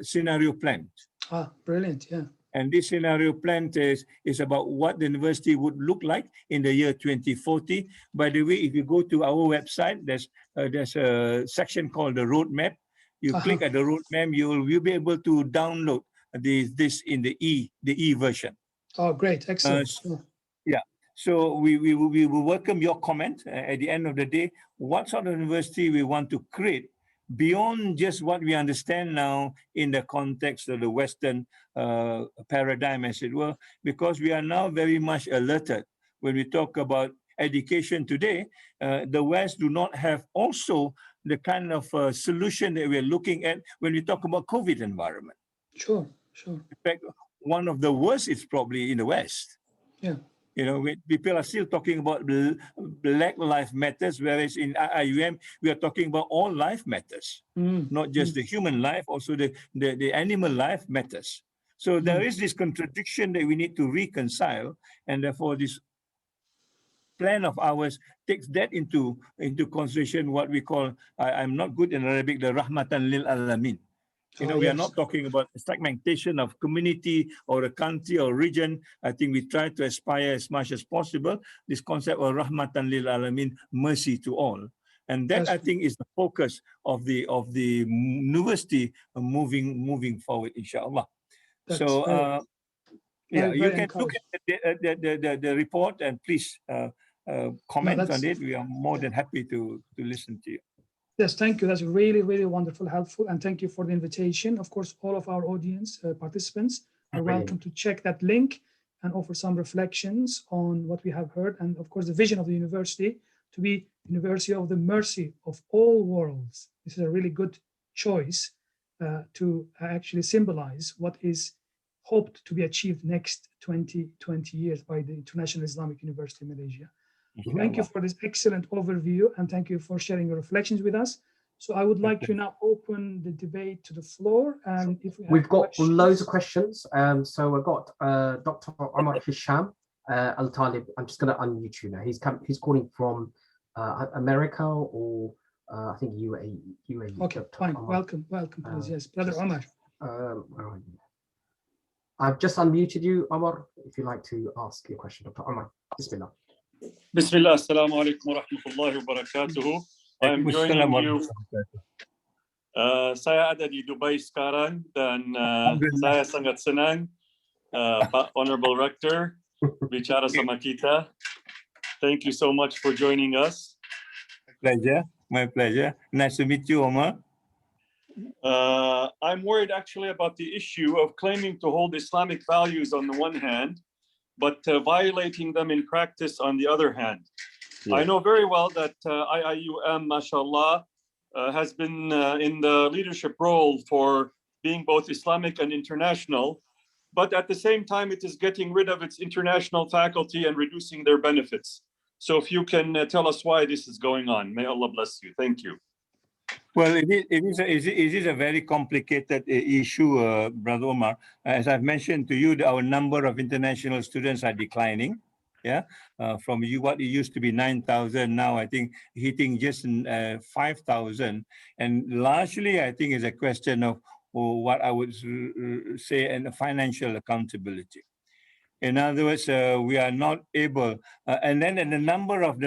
Speaker 3: scenario plan.
Speaker 2: Ah, brilliant! Yeah.
Speaker 3: And this scenario plan is about what the university would look like in the year 2040. By the way, if you go to our website, there's a section called the roadmap. You click at the roadmap, you'll be able to download this in the e version.
Speaker 2: Oh, great! Excellent.
Speaker 3: Yeah. So we will welcome your comment at the end of the day. What sort of university we want to create beyond just what we understand now in the context of the Western paradigm, as it were, because we are now very much alerted when we talk about education today. The West do not have also the kind of solution that we're looking at when we talk about COVID environment.
Speaker 2: Sure.
Speaker 3: In fact, one of the worst is probably in the West.
Speaker 2: Yeah.
Speaker 3: You know, people are still talking about Black Lives Matters, whereas in IUM, we are talking about all life matters, not just the human life, also the animal life matters. So there is this contradiction that we need to reconcile, and therefore this plan of ours takes that into consideration, what we call, I'm not good in Arabic, the Rahmatan lil Alamin. You know, we are not talking about fragmentation of community or a country or region. I think we try to aspire as much as possible this concept of Rahmatan lil Alamin, mercy to all. And that, I think, is the focus of the university moving forward, inshallah. So, yeah, you can look at the report and please comment on it. We are more than happy to listen to you.
Speaker 2: Yes, thank you. That's really, really wonderful, helpful. And thank you for the invitation. Of course, all of our audience participants are welcome to check that link and offer some reflections on what we have heard. And of course, the vision of the university to be University of the Mercy of all worlds. This is a really good choice to actually symbolize what is hoped to be achieved next 20 years by the International Islamic University in Malaysia. Thank you for this excellent overview, and thank you for sharing your reflections with us. So I would like to now open the debate to the floor. And if
Speaker 1: we've got loads of questions. So we've got Dr. Omar Hisham Al-Talib. I'm just going to unmute you now. He's calling from America or I think UAE.
Speaker 2: Okay, fine. Welcome, please. Yes, Brother Omar.
Speaker 1: I've just unmuted you, Omar, if you'd like to ask your question, Dr. Omar. Bismillah.
Speaker 4: Bismillah, assalamu alaikum wa rahmatullahi wa barakatuhu. I'm joining you. Saya ada di Dubai sekarang dan saya sangat senang, Pak Honorable Rector, bicara sama kita. Thank you so much for joining us.
Speaker 3: My pleasure. Nice to meet you, Omar.
Speaker 4: I'm worried actually about the issue of claiming to hold Islamic values on the one hand, but violating them in practice on the other hand. Yes. I know very well that IIUM, mashallah, has been in the leadership role for being both Islamic and international, but at the same time, it is getting rid of its international faculty and reducing their benefits. So if you can tell us why this is going on, may Allah bless you. Thank you.
Speaker 3: Well, it is a very complicated issue, Brother Omar. As I've mentioned to you, our number of international students are declining. Yeah, from what it used to be 9,000, now I think hitting just 5,000. And largely, I think, is a question of what I would say and financial accountability. In other words, we are not able, and then the number of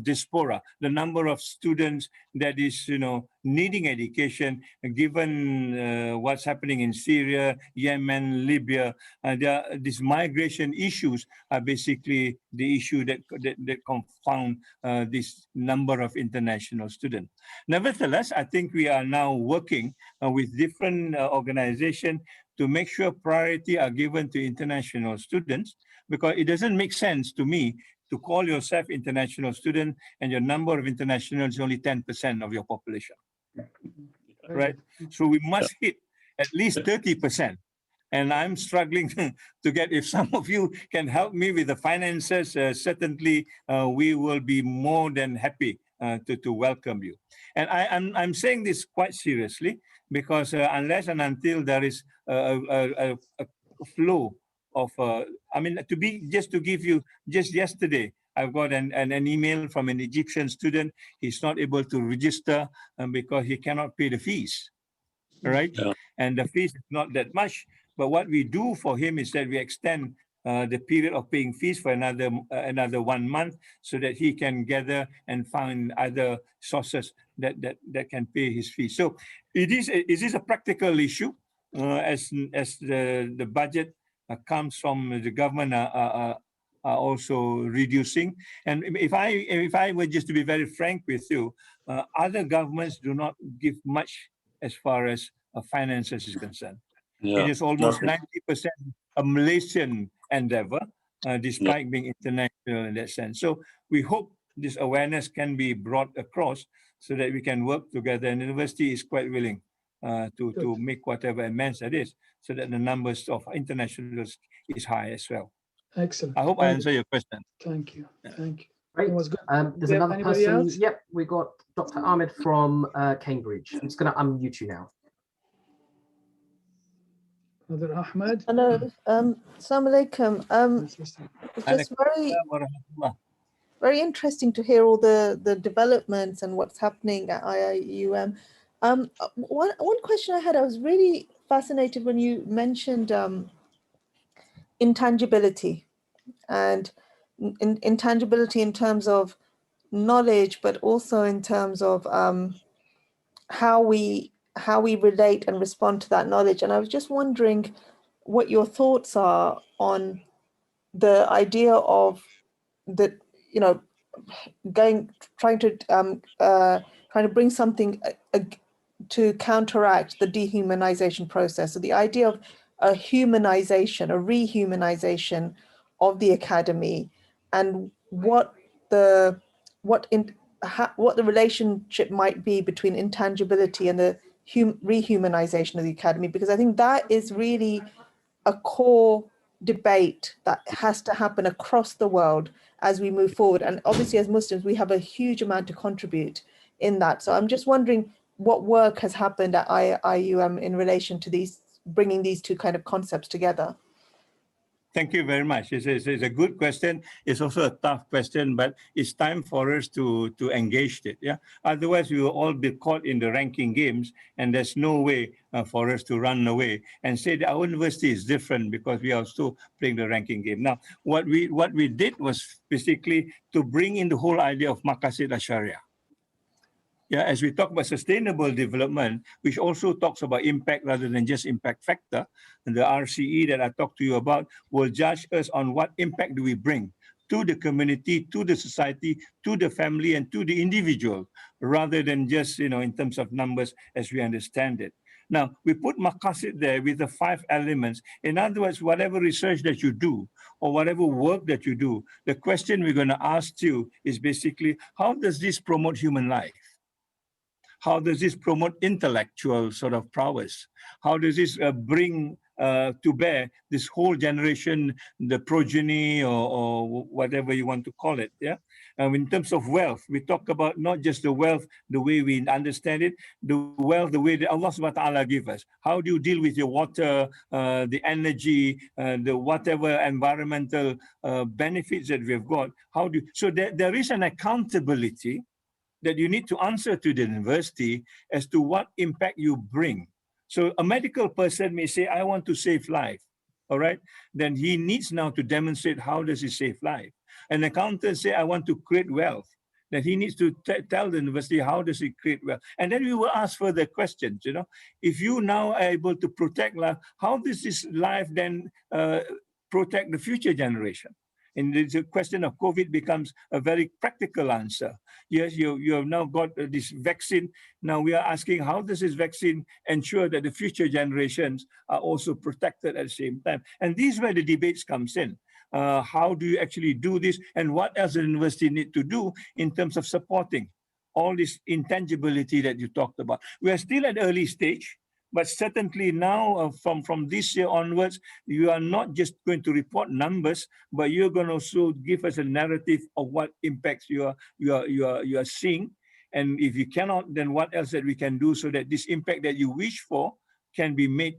Speaker 3: diaspora, the number of students that is, needing education, given what's happening in Syria, Yemen, Libya, these migration issues are basically the issue that confound this number of international students. Nevertheless, I think we are now working with different organizations to make sure priority are given to international students, because it doesn't make sense to me to call yourself international student and your number of internationals is only 10% of your population, right? So we must hit at least 30%. And I'm struggling to get, if some of you can help me with the finances, certainly we will be more than happy to welcome you. And I'm saying this quite seriously, because unless and until there is a flow of, just to give you, just yesterday, I've got an email from an Egyptian student. He's not able to register because he cannot pay the fees, right? Yeah. And the fees is not that much. But what we do for him is that we extend the period of paying fees for another 1 month, so that he can gather and find other sources that can pay his fees. So it is a practical issue, as the budget comes from the government are also reducing. And if I were just to be very frank with you, other governments do not give much as far as finances is concerned. Yeah. It is almost 90% a Malaysian endeavor, despite being international in that sense. So we hope this awareness can be brought across so that we can work together. And the university is quite willing to make whatever amends that is, so that the numbers of internationals is high as well.
Speaker 2: Excellent.
Speaker 3: I hope I answer your question.
Speaker 2: Thank you. Thank you.
Speaker 1: Great.
Speaker 2: Was good.
Speaker 1: There's another person.
Speaker 2: Else?
Speaker 1: Yep, we got Dr. Ahmed from Cambridge. I'm just going to unmute you now.
Speaker 2: Brother Ahmed.
Speaker 5: Hello. Assalamu alaikum. It's just very interesting to hear all the developments and what's happening at IIUM. One question I had, I was really fascinated when you mentioned intangibility, and intangibility in terms of knowledge, but also in terms of how we relate and respond to that knowledge. And I was just wondering what your thoughts are on the idea of the, trying to bring something to counteract the dehumanization process. So the idea of a humanization, a rehumanization of the academy, and what the relationship might be between intangibility and the rehumanization of the academy, because I think that is really a core debate that has to happen across the world as we move forward. And obviously, as Muslims, we have a huge amount to contribute in that. So I'm just wondering what work has happened at IIUM in relation to bringing these two kind of concepts together.
Speaker 3: Thank you very much. It's a good question. It's also a tough question, but it's time for us to engage it. Yeah. Otherwise, we will all be caught in the ranking games, and there's no way for us to run away and say that our university is different because we are still playing the ranking game. Now, what we did was basically to bring in the whole idea of Maqasid al-Sharia. Yeah, as we talk about sustainable development, which also talks about impact rather than just impact factor, and the RCE that I talked to you about will judge us on what impact do we bring to the community, to the society, to the family, and to the individual, rather than just, in terms of numbers as we understand it. Now, we put Maqasid there with the 5 elements. In other words, whatever research that you do or whatever work that you do, the question we're going to ask you is basically, how does this promote human life? How does this promote intellectual sort of prowess? How does this bring to bear this whole generation, the progeny or whatever you want to call it, yeah? In terms of wealth, we talk about not just the wealth, the way we understand it, the wealth, the way that Allah subhanahu wa ta'ala give us. How do you deal with your water, the energy, the whatever environmental benefits that we've got? So there is an accountability that you need to answer to the university as to what impact you bring. So a medical person may say, I want to save life. all right, then he needs now to demonstrate how does he save life. An accountant say, I want to create wealth. Then he needs to tell the university how does he create wealth. And then we will ask further questions, you know. If you now are able to protect life, how does this life then protect the future generation? And the question of COVID becomes a very practical answer. Yes, you have now got this vaccine. Now we are asking, how does this vaccine ensure that the future generations are also protected at the same time? And these is where the debates comes in. How do you actually do this? And what else the university need to do in terms of supporting all this intangibility that you talked about? We are still at early stage. But certainly now, from this year onwards, you are not just going to report numbers, but you're going to also give us a narrative of what impacts you are seeing. And if you cannot, then what else that we can do so that this impact that you wish for can be made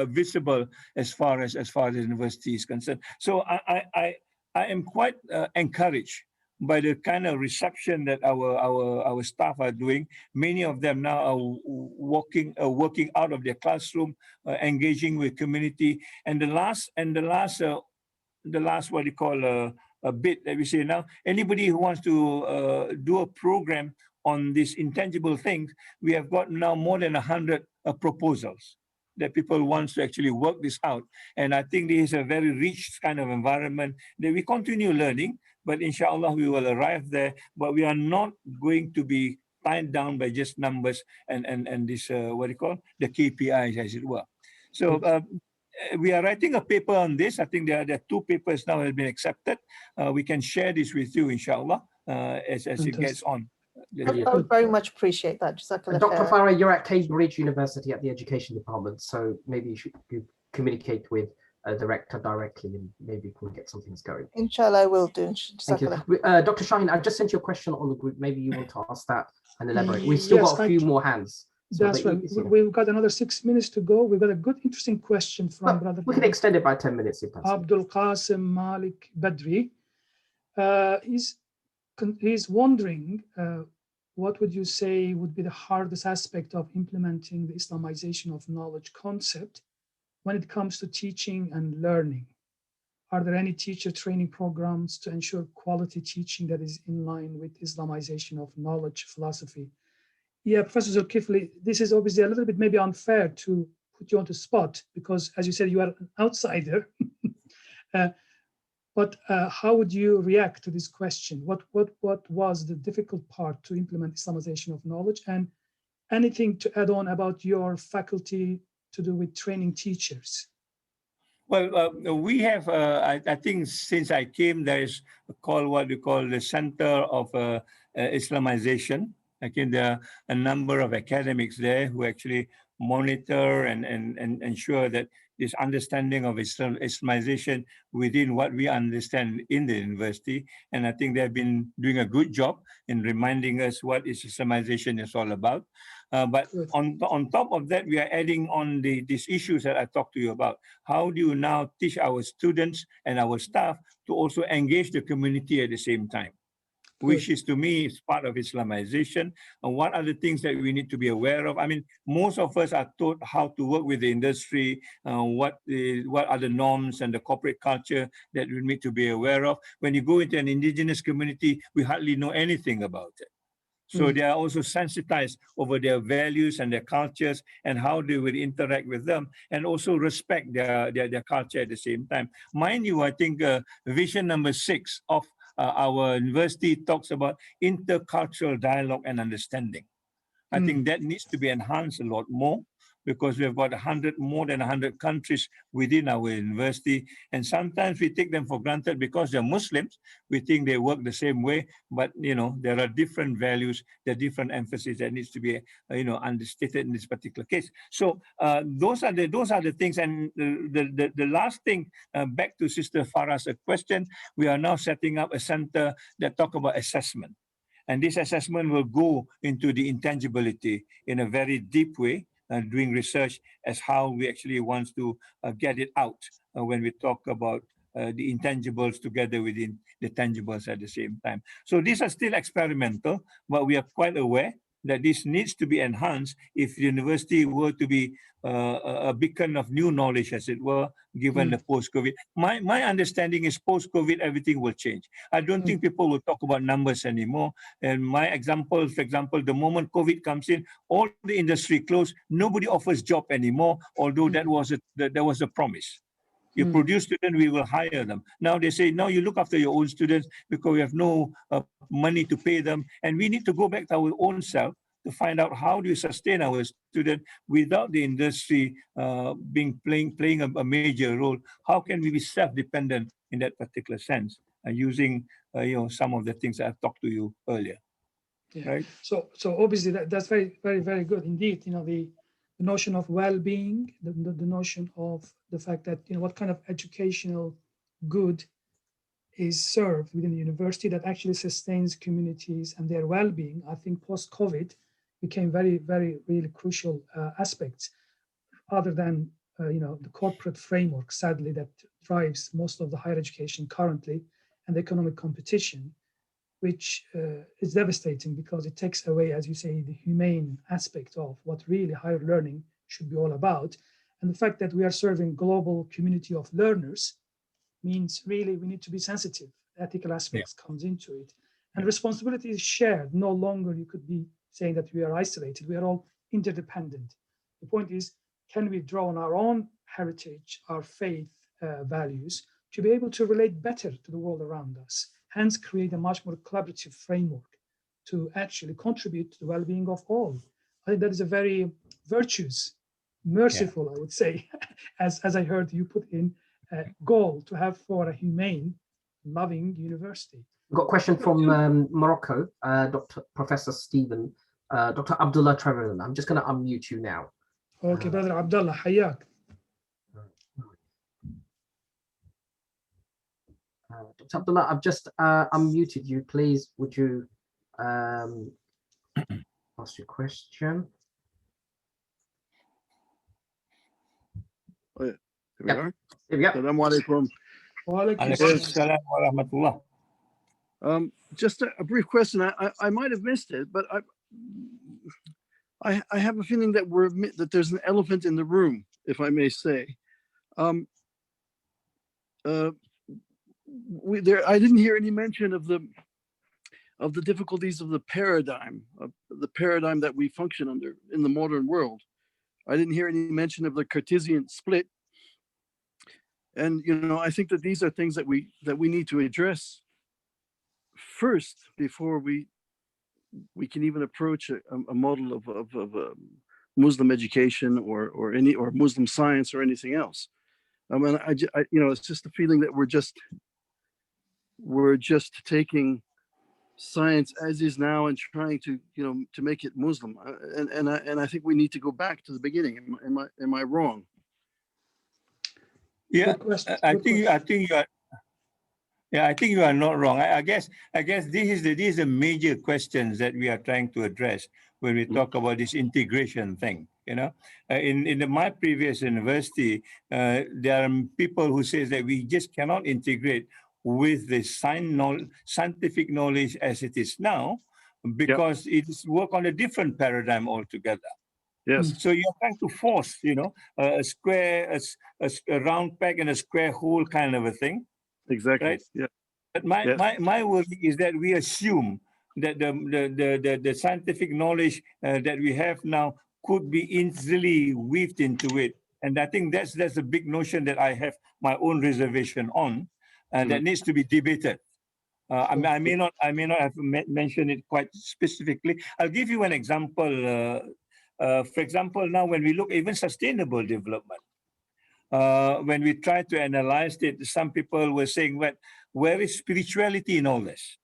Speaker 3: visible as far as the university is concerned. So I am quite encouraged by the kind of reception that our staff are doing. Many of them now are working out of their classroom, engaging with community. And the last what you call a bit that we say now, anybody who wants to do a program on these intangible things, we have got now more than 100 proposals that people want to actually work this out. And I think this is a very rich kind of environment that we continue learning. But inshallah, we will arrive there. But we are not going to be tied down by just numbers and this, what do you call, the KPIs, as it were. So we are writing a paper on this. I think there are 2 papers now that have been accepted. We can share this with you, inshallah, as it gets on.
Speaker 5: I would very much appreciate that.
Speaker 1: Dr. Farah, you're at Cambridge University at the Education Department, so maybe you should communicate with the rector directly, and maybe we can get some things going.
Speaker 5: Inshallah, I will do.
Speaker 1: Thank you. Dr. Sahin, I've just sent you a question on the group. Maybe you want to ask that and elaborate. We've still got a few more hands. So
Speaker 2: that's right. We've got another 6 minutes to go. We've got a good, interesting question from Brother.
Speaker 1: We can extend it by 10 minutes if that's
Speaker 2: Abdul Qasim Malik Badri. He's wondering, what would you say would be the hardest aspect of implementing the Islamization of knowledge concept when it comes to teaching and learning? Are there any teacher training programs to ensure quality teaching that is in line with Islamization of knowledge philosophy? Yeah, Professor Dzulkifli, this is obviously a little bit maybe unfair to put you on the spot because, as you said, you are an outsider. But how would you react to this question? What was the difficult part to implement Islamization of knowledge, and anything to add on about your faculty to do with training teachers?
Speaker 3: Well, we have, I think since I came, there is what we call the Center of Islamization. I think there are a number of academics there who actually monitor and ensure that this understanding of Islamization within what we understand in the university. And I think they've been doing a good job in reminding us what Islamization is all about. But on top of that, we are adding on these issues that I talked to you about. How do you now teach our students and our staff to also engage the community at the same time? Which is, to me, is part of Islamization. And what are the things that we need to be aware of? I mean, most of us are taught how to work with the industry, what are the norms and the corporate culture that we need to be aware of. When you go into an indigenous community, we hardly know anything about it. So they are also sensitized over their values and their cultures and how they will interact with them, and also respect their culture at the same time. Mind you, I think vision number 6 of our university talks about intercultural dialogue and understanding. I think that needs to be enhanced a lot more, because we've got more than 100 countries within our university. And sometimes we take them for granted because they're Muslims. We think they work the same way, but there are different values, there are different emphasis that needs to be understated in this particular case. So those are the things. And the last thing, back to Sister Farah's question, we are now setting up a center that talk about assessment. And this assessment will go into the intangibility in a very deep way, doing research as how we actually want to get it out when we talk about the intangibles together within the tangibles at the same time. So these are still experimental, but we are quite aware that this needs to be enhanced if the university were to be a beacon of new knowledge, as it were, given the post-COVID. My understanding is post-COVID, everything will change. I don't think people will talk about numbers anymore. And my example, for example, the moment COVID comes in, all the industry closed, nobody offers job anymore, although that was a promise. You produce students, we will hire them. Now they say, no, you look after your own students because we have no money to pay them. And we need to go back to our own self to find out how do we sustain our students without the industry playing a major role. How can we be self-dependent in that particular sense, using some of the things that I've talked to you earlier.
Speaker 2: Yeah.
Speaker 3: Right?
Speaker 2: So obviously that's very, very, very good indeed. The notion of well-being, the notion of the fact that what kind of educational good is served within the university that actually sustains communities and their well-being. I think post-COVID became very, very, really crucial aspects, other than the corporate framework, sadly, that drives most of the higher education currently, and the economic competition, which is devastating because it takes away, as you say, the humane aspect of what really higher learning should be all about. And the fact that we are serving global community of learners means really we need to be sensitive. Ethical aspects comes into it. And responsibility is shared. No longer you could be saying that we are isolated. We are all interdependent. The point is, can we draw on our own heritage, our faith values, to be able to relate better to the world around us? Hence, create a much more collaborative framework to actually contribute to the well-being of all. I think that is a very virtuous, merciful, I would say, as I heard you put in, goal to have for a humane, loving university.
Speaker 1: We've got a question from Morocco, Professor Stephen, Dr. Abdullah Trevor. I'm just going to unmute you now.
Speaker 2: Okay, Brother Abdullah, hayak.
Speaker 1: Dr. Abdullah, I've just unmuted you. Please, would you ask your question?
Speaker 6: Oh, yeah. Here we are.
Speaker 1: Here we go.
Speaker 6: Assalamu alaikum. Just a brief question. I might have missed it, but I have a feeling that there's an elephant in the room, if I may say. I didn't hear any mention of the difficulties of the paradigm that we function under in the modern world. I didn't hear any mention of the Cartesian split. And I think that these are things that we need to address first before we can even approach a model of Muslim education or Muslim science or anything else. I mean, it's just a feeling that we're just taking science as is now and trying to make it Muslim. And I think we need to go back to the beginning. Am I wrong?
Speaker 3: Yeah, I think you are not wrong. I guess these are the major questions that we are trying to address when we talk about this integration thing. In my previous university, there are people who say that we just cannot integrate with the scientific knowledge as it is now, because it is work on a different paradigm altogether.
Speaker 6: Yes.
Speaker 3: So you're trying to force, a square, a round peg in a square hole kind of a thing.
Speaker 6: Exactly.
Speaker 3: Right?
Speaker 6: Yeah.
Speaker 3: But my worry is that we assume that the scientific knowledge that we have now could be easily weaved into it, and I think that's a big notion that I have my own reservation on, that needs to be debated. I may not have mentioned it quite specifically. I'll give you an example. For example, now when we look even sustainable development, when we try to analyze it, some people were saying, well, where is spirituality in all this?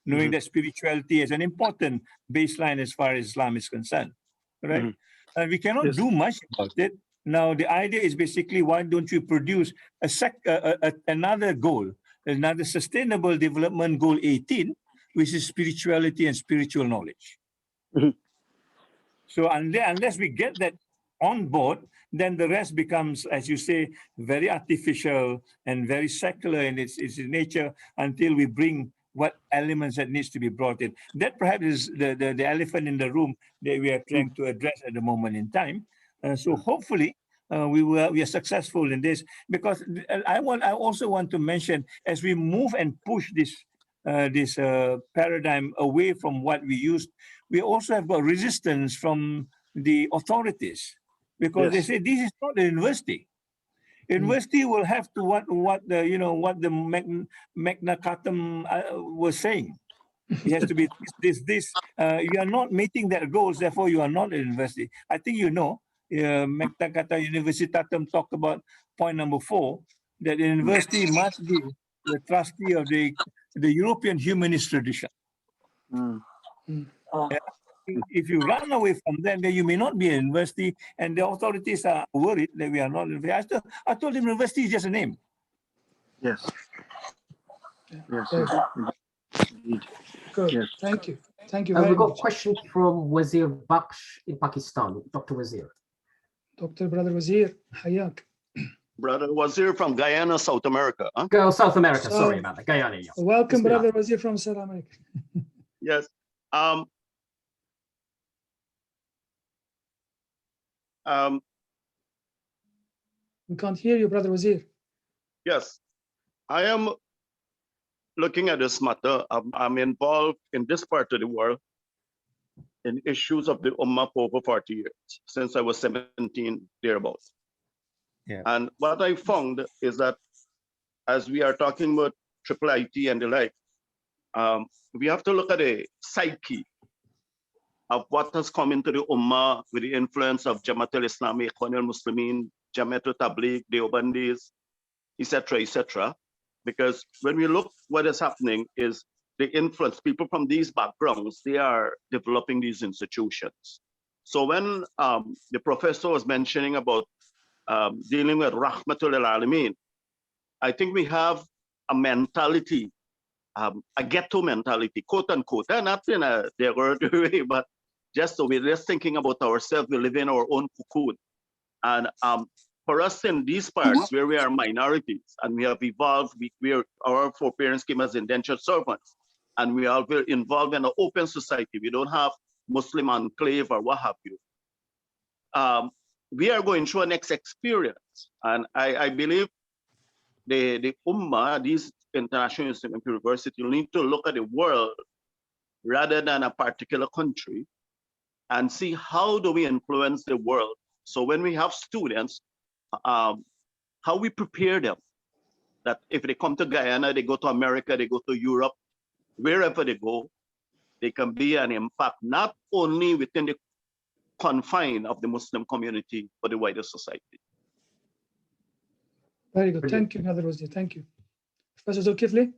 Speaker 3: Knowing that spirituality is an important baseline as far as Islam is concerned, right? And we cannot do much about it. Now, the idea is basically, why don't you produce another goal, another sustainable development goal 18, which is spirituality and spiritual knowledge. So unless we get that on board, then the rest becomes, as you say, very artificial and very secular in its nature, until we bring what elements that needs to be brought in. That perhaps is the elephant in the room that we are trying to address at the moment in time. So hopefully we are successful in this, because I also want to mention, as we move and push this paradigm away from what we used, we also have got resistance from the authorities, because they say this is not the university. University will have to what the Magna Carta was saying. It has to be this. You are not meeting that goals, therefore you are not a university. I think Magna Carta Universitatem talk about point number 4, that the university must be the trustee of the European humanist tradition. If you run away from them, then you may not be a university, and the authorities are worried that we are not. I told them university is just a name.
Speaker 6: Yes. Yes.
Speaker 2: Good.
Speaker 6: Yes.
Speaker 2: Thank you. Thank you
Speaker 1: We've
Speaker 2: very
Speaker 1: got a
Speaker 2: much.
Speaker 1: question from Wazir Baksh in Pakistan. Dr. Wazir.
Speaker 2: Dr. Brother Wazir, Hayak.
Speaker 7: Brother Wazir from Guyana, South America. Huh?
Speaker 1: Go South America.
Speaker 2: So-
Speaker 1: Sorry about that. Guyana. Yeah.
Speaker 2: Welcome,
Speaker 1: Bismillah.
Speaker 2: Brother Wazir from South America.
Speaker 7: Yes.
Speaker 2: We can't hear you, Brother Wazir.
Speaker 7: Yes. I am looking at this matter. I'm involved in this part of the world in issues of the Ummah for over 40 years, since I was 17, thereabouts.
Speaker 3: Yeah.
Speaker 7: And what I found is that as we are talking about triple IT and the like, we have to look at the psyche of what has come into the Ummah with the influence of Jamaat al-Islami, Ikhwan al-Muslimin, Jamaat al-Tabligh, Deobandis, etc., etc. Because when we look, what is happening is the influence, people from these backgrounds, they are developing these institutions. So when the professor was mentioning about dealing with Rahmatul Alameen, I think we have a mentality, a ghetto mentality, quote unquote, and not in a derogatory way, but just so we're just thinking about ourselves, we live in our own cocoon. And for us in these parts where we are minorities and we have evolved, our foreparents came as indentured servants, and we are very involved in an open society. We don't have Muslim enclave or what have you. We are going through a next experience. And I believe the Ummah, these international Islamic universities, you need to look at the world rather than a particular country and see how do we influence the world. So when we have students, how we prepare them, that if they come to Guyana, they go to America, they go to Europe, wherever they go, they can be an impact, not only within the confine of the Muslim community, but the wider society.
Speaker 2: Very good. Thank you, Brother Wazir. Thank you. Professor Dzulkifli?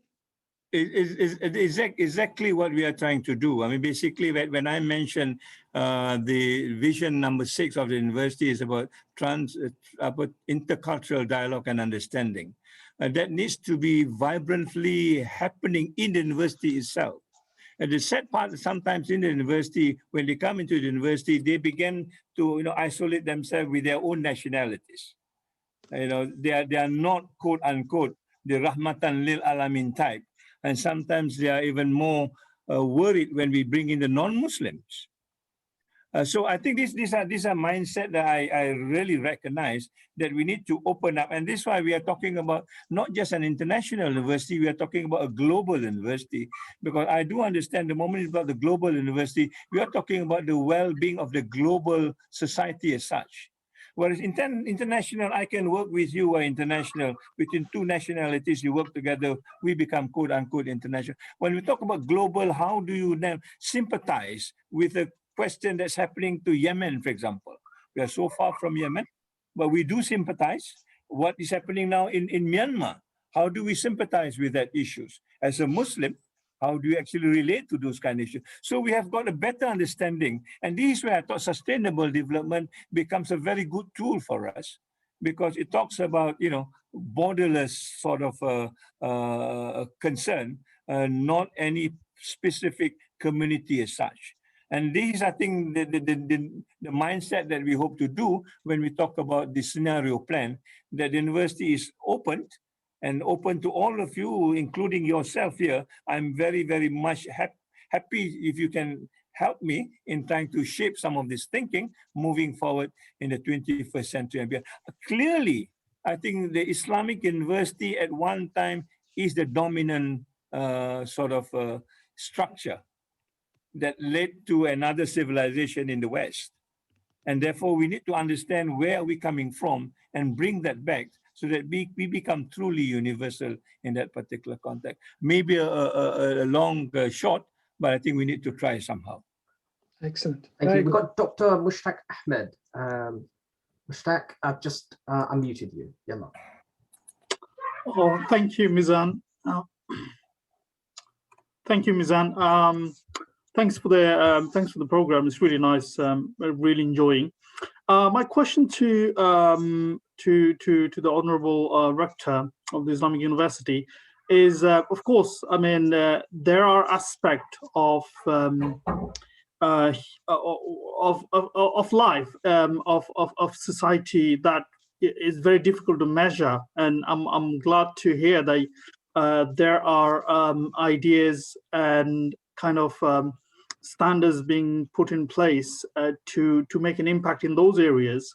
Speaker 3: Exactly what we are trying to do. I mean, basically, when I mentioned the vision number 6 of the university is about intercultural dialogue and understanding. That needs to be vibrantly happening in the university itself. And the sad part, sometimes in the university, when they come into the university, they begin to isolate themselves with their own nationalities. They are not quote unquote the Rahmatan lil Alamin type. And sometimes they are even more worried when we bring in the non-Muslims. So I think these are mindset that I really recognize that we need to open up. And this is why we are talking about not just an international university, we are talking about a global university. Because I do understand the moment it's about the global university, we are talking about the well-being of the global society as such. Whereas international, I can work with you or international. Between two nationalities, you work together, we become quote unquote international. When we talk about global, how do you then sympathize with the question that's happening to Yemen, for example? We are so far from Yemen, but we do sympathize. What is happening now in Myanmar? How do we sympathize with that issues? As a Muslim, how do you actually relate to those kind of issues? So we have got a better understanding. And this is where I thought sustainable development becomes a very good tool for us, because it talks about, borderless sort of concern, not any specific community as such. And this is, I think, the mindset that we hope to do when we talk about the scenario plan, that the university is opened and open to all of you, including yourself here. I'm very, very much happy if you can help me in trying to shape some of this thinking moving forward in the 21st century and beyond. Clearly, I think the Islamic University at one time is the dominant structure that led to another civilization in the West. And therefore, we need to understand where we're coming from and bring that back so that we become truly universal in that particular context. Maybe a long shot, but I think we need to try somehow.
Speaker 2: Excellent.
Speaker 1: Thank you. We've got Dr. Mushtaq Ahmed. Mushtaq, I've just unmuted you. Yalla.
Speaker 8: Oh, thank you, Mizan. Thank you, Mizan. Thanks for the program. It's really nice. I'm really enjoying. My question to the Honourable Rector of the Islamic University is, of course, I mean, there are aspects of life, of society that is very difficult to measure, and I'm glad to hear that there are ideas and kind of standards being put in place to make an impact in those areas.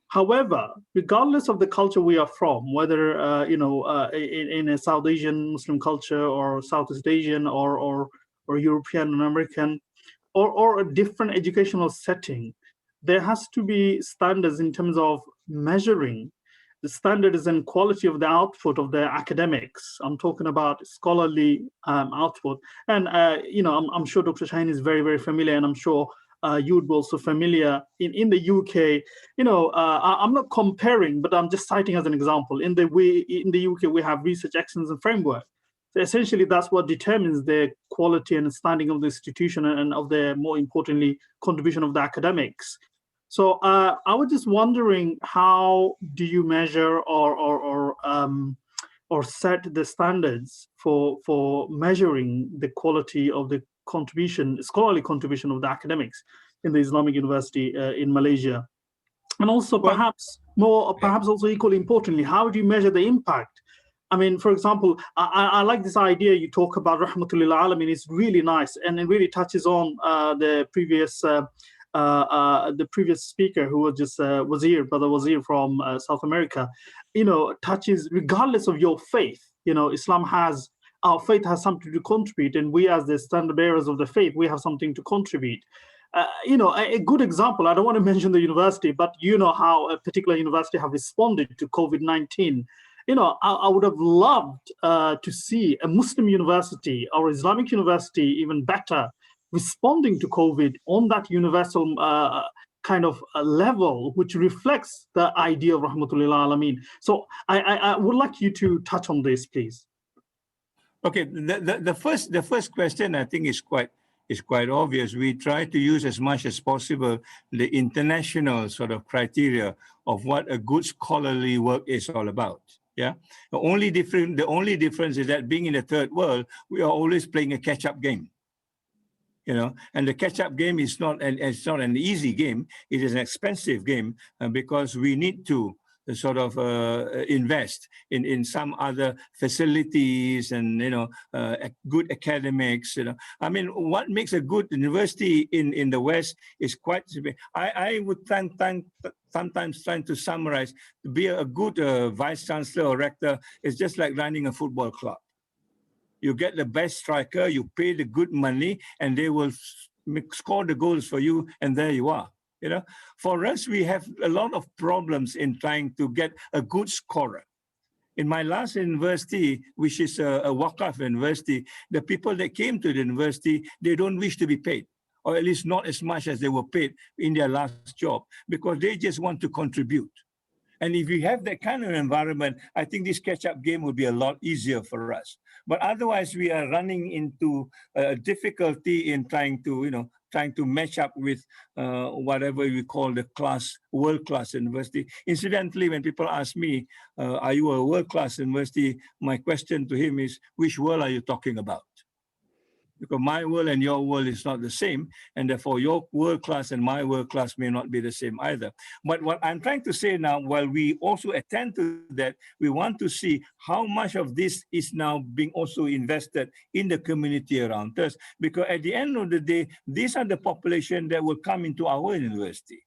Speaker 8: However, regardless of the culture we are from, whether in a South Asian Muslim culture or Southeast Asian or European and American, or a different educational setting, there has to be standards in terms of measuring the standards and quality of the output of the academics. I'm talking about scholarly output. And, I'm sure Dr. Sahin is very, very familiar, and I'm sure you would be also familiar in the UK. I'm not comparing, but I'm just citing as an example. In the UK, we have research excellence and framework. So essentially, that's what determines the quality and standing of the institution and of the, more importantly, contribution of the academics. So I was just wondering, how do you measure or set the standards for measuring the quality of the scholarly contribution of the academics in the Islamic University in Malaysia? And also, perhaps also equally importantly, how do you measure the impact? I mean, for example, I like this idea you talk about Rahmatullah Alamin. It's really nice, and it really touches on the previous speaker, who was just Brother Wazir from South America. Touches, regardless of your faith. Our faith has something to contribute, and we, as the standard bearers of the faith, we have something to contribute. A good example, I don't want to mention the university, but you know how a particular university have responded to COVID-19. I would have loved to see a Muslim university or Islamic university, even better, responding to COVID on that universal kind of level, which reflects the idea of Rahmatullah Alameen. So I would like you to touch on this, please.
Speaker 3: Okay, the first question, I think, is quite obvious. We try to use as much as possible the international sort of criteria of what a good scholarly work is all about. Yeah, the only difference is that, being in the third world, we are always playing a catch-up game. And the catch-up game is it's not an easy game. It is an expensive game because we need to sort of invest in some other facilities and good academics. I mean, what makes a good university in the West is quite. I would sometimes trying to summarize, to be a good vice chancellor or rector is just like running a football club. You get the best striker, you pay the good money, and they will score the goals for you, and there you are. For us, we have a lot of problems in trying to get a good scorer. In my last university, which is a Waqaf university, the people that came to the university, they don't wish to be paid, or at least not as much as they were paid in their last job, because they just want to contribute. And if you have that kind of environment, I think this catch-up game will be a lot easier for us. But otherwise, we are running into difficulty in trying to match up with whatever we call the world-class university. Incidentally, when people ask me, are you a world-class university? My question to him is, which world are you talking about? because my world and your world is not the same, and therefore your world class and my world class may not be the same either. But what I'm trying to say now, while we also attend to that, we want to see how much of this is now being also invested in the community around us, because at the end of the day, these are the population that will come into our university.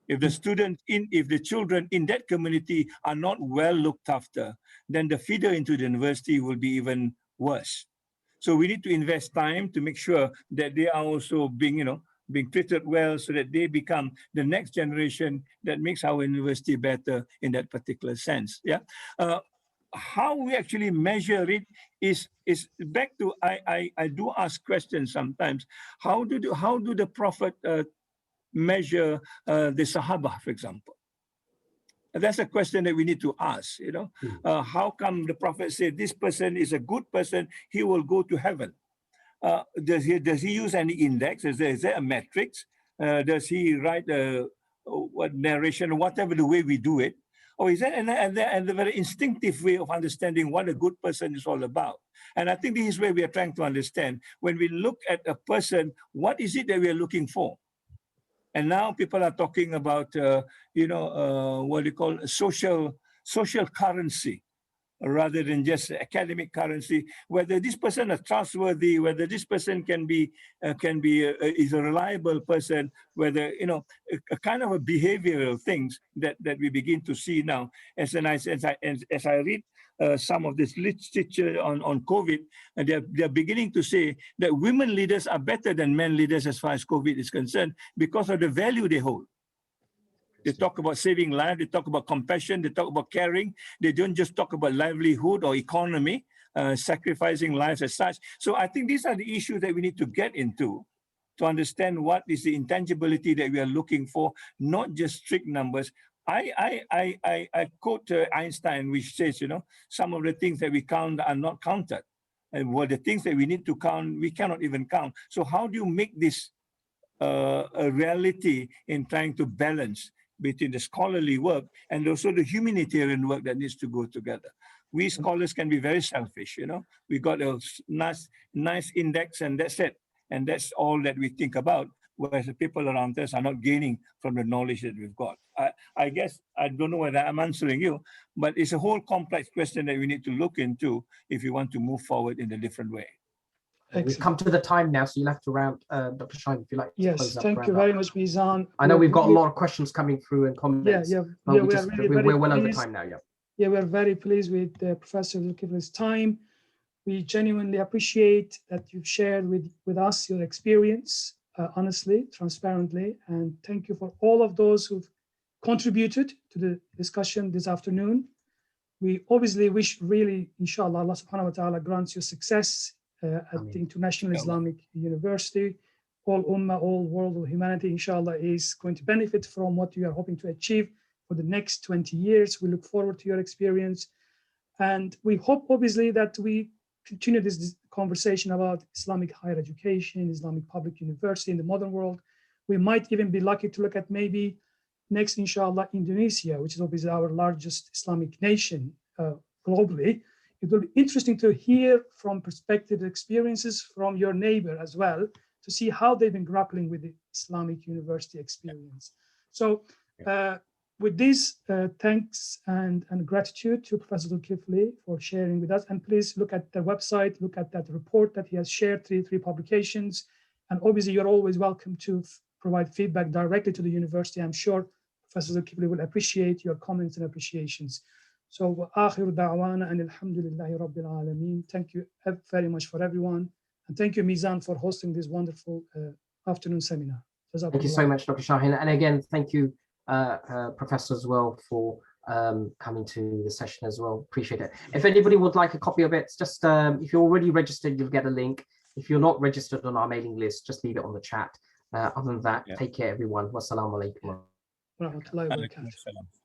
Speaker 3: If the students if the children in that community are not well looked after, then the feeder into the university will be even worse. So we need to invest time to make sure that they are also being, being treated well, so that they become the next generation that makes our university better in that particular sense. Yeah. How we actually measure it is back to I do ask questions sometimes. How do the Prophet measure the Sahaba, for example? That's a question that we need to ask. How come the Prophet said this person is a good person, he will go to heaven? Does he use any index? Is there a metrics? Does he write what narration, whatever the way we do it? Or is that and the very instinctive way of understanding what a good person is all about? And I think this is where we are trying to understand. When we look at a person, what is it that we are looking for? And now people are talking about, what you call social currency, rather than just academic currency. Whether this person is trustworthy, whether this person is a reliable person, whether a kind of a behavioral things that we begin to see now. As I read some of this literature on COVID, and they're beginning to say that women leaders are better than men leaders as far as COVID is concerned because of the value they hold. They talk about saving life, they talk about compassion, they talk about caring. They don't just talk about livelihood or economy, sacrificing lives as such. So I think these are the issues that we need to get into to understand what is the intangibility that we are looking for, not just strict numbers. I quote Einstein, which says, some of the things that we count are not counted. And what the things that we need to count, we cannot even count. So how do you make this a reality in trying to balance between the scholarly work and also the humanitarian work that needs to go together? We scholars can be very selfish, We got a nice index and that's it. And that's all that we think about, whereas the people around us are not gaining from the knowledge that we've got. I guess, I don't know whether I'm answering you, but it's a whole complex question that we need to look into if you want to move forward in a different way.
Speaker 1: We've come to the time now, so you'll have to round, Dr. Shine, if you like.
Speaker 2: Yes, thank you very much, Mizan.
Speaker 1: I know we've got a lot of questions coming through and comments.
Speaker 2: We're
Speaker 1: well over time now,
Speaker 2: Yeah, we're very pleased with Professor Dzulkifli's time. We genuinely appreciate that you've shared with us your experience, honestly, transparently, and thank you for all of those who've contributed to the discussion this afternoon. We obviously wish really, inshallah, Allah subhanahu wa ta'ala grants you success at the International Islamic University. All Ummah, all world of humanity, inshallah, is going to benefit from what you are hoping to achieve for the next 20 years. We look forward to your experience. And we hope, obviously, that we continue this conversation about Islamic higher education, Islamic public university in the modern world. We might even be lucky to look at maybe next, inshallah, Indonesia, which is obviously our largest Islamic nation globally. It will be interesting to hear from perspective experiences from your neighbor as well, to see how they've been grappling with the Islamic university experience. So with this, thanks and gratitude to Professor Dzulkifli for sharing with us. And please look at the website, look at that report that he has shared, three publications. And obviously you're always welcome to provide feedback directly to the university. I'm sure Professor Dzulkifli will appreciate your comments and appreciations. So, آخر دعوانا أن الحمد لله رب العالمين. Thank you very much for everyone. And thank you, Mizan, for hosting this wonderful afternoon seminar.
Speaker 1: Thank you so much, Dr. Sahin. And again, thank you, Professor, as well, for coming to the session as well. Appreciate it. If anybody would like a copy of it, just if you're already registered, you'll get a link. If you're not registered on our mailing list, just leave it on the chat. Other than that, take care, everyone. Wassalamu alaikum.
Speaker 2: Wa rahmatullahi wa barakatuh.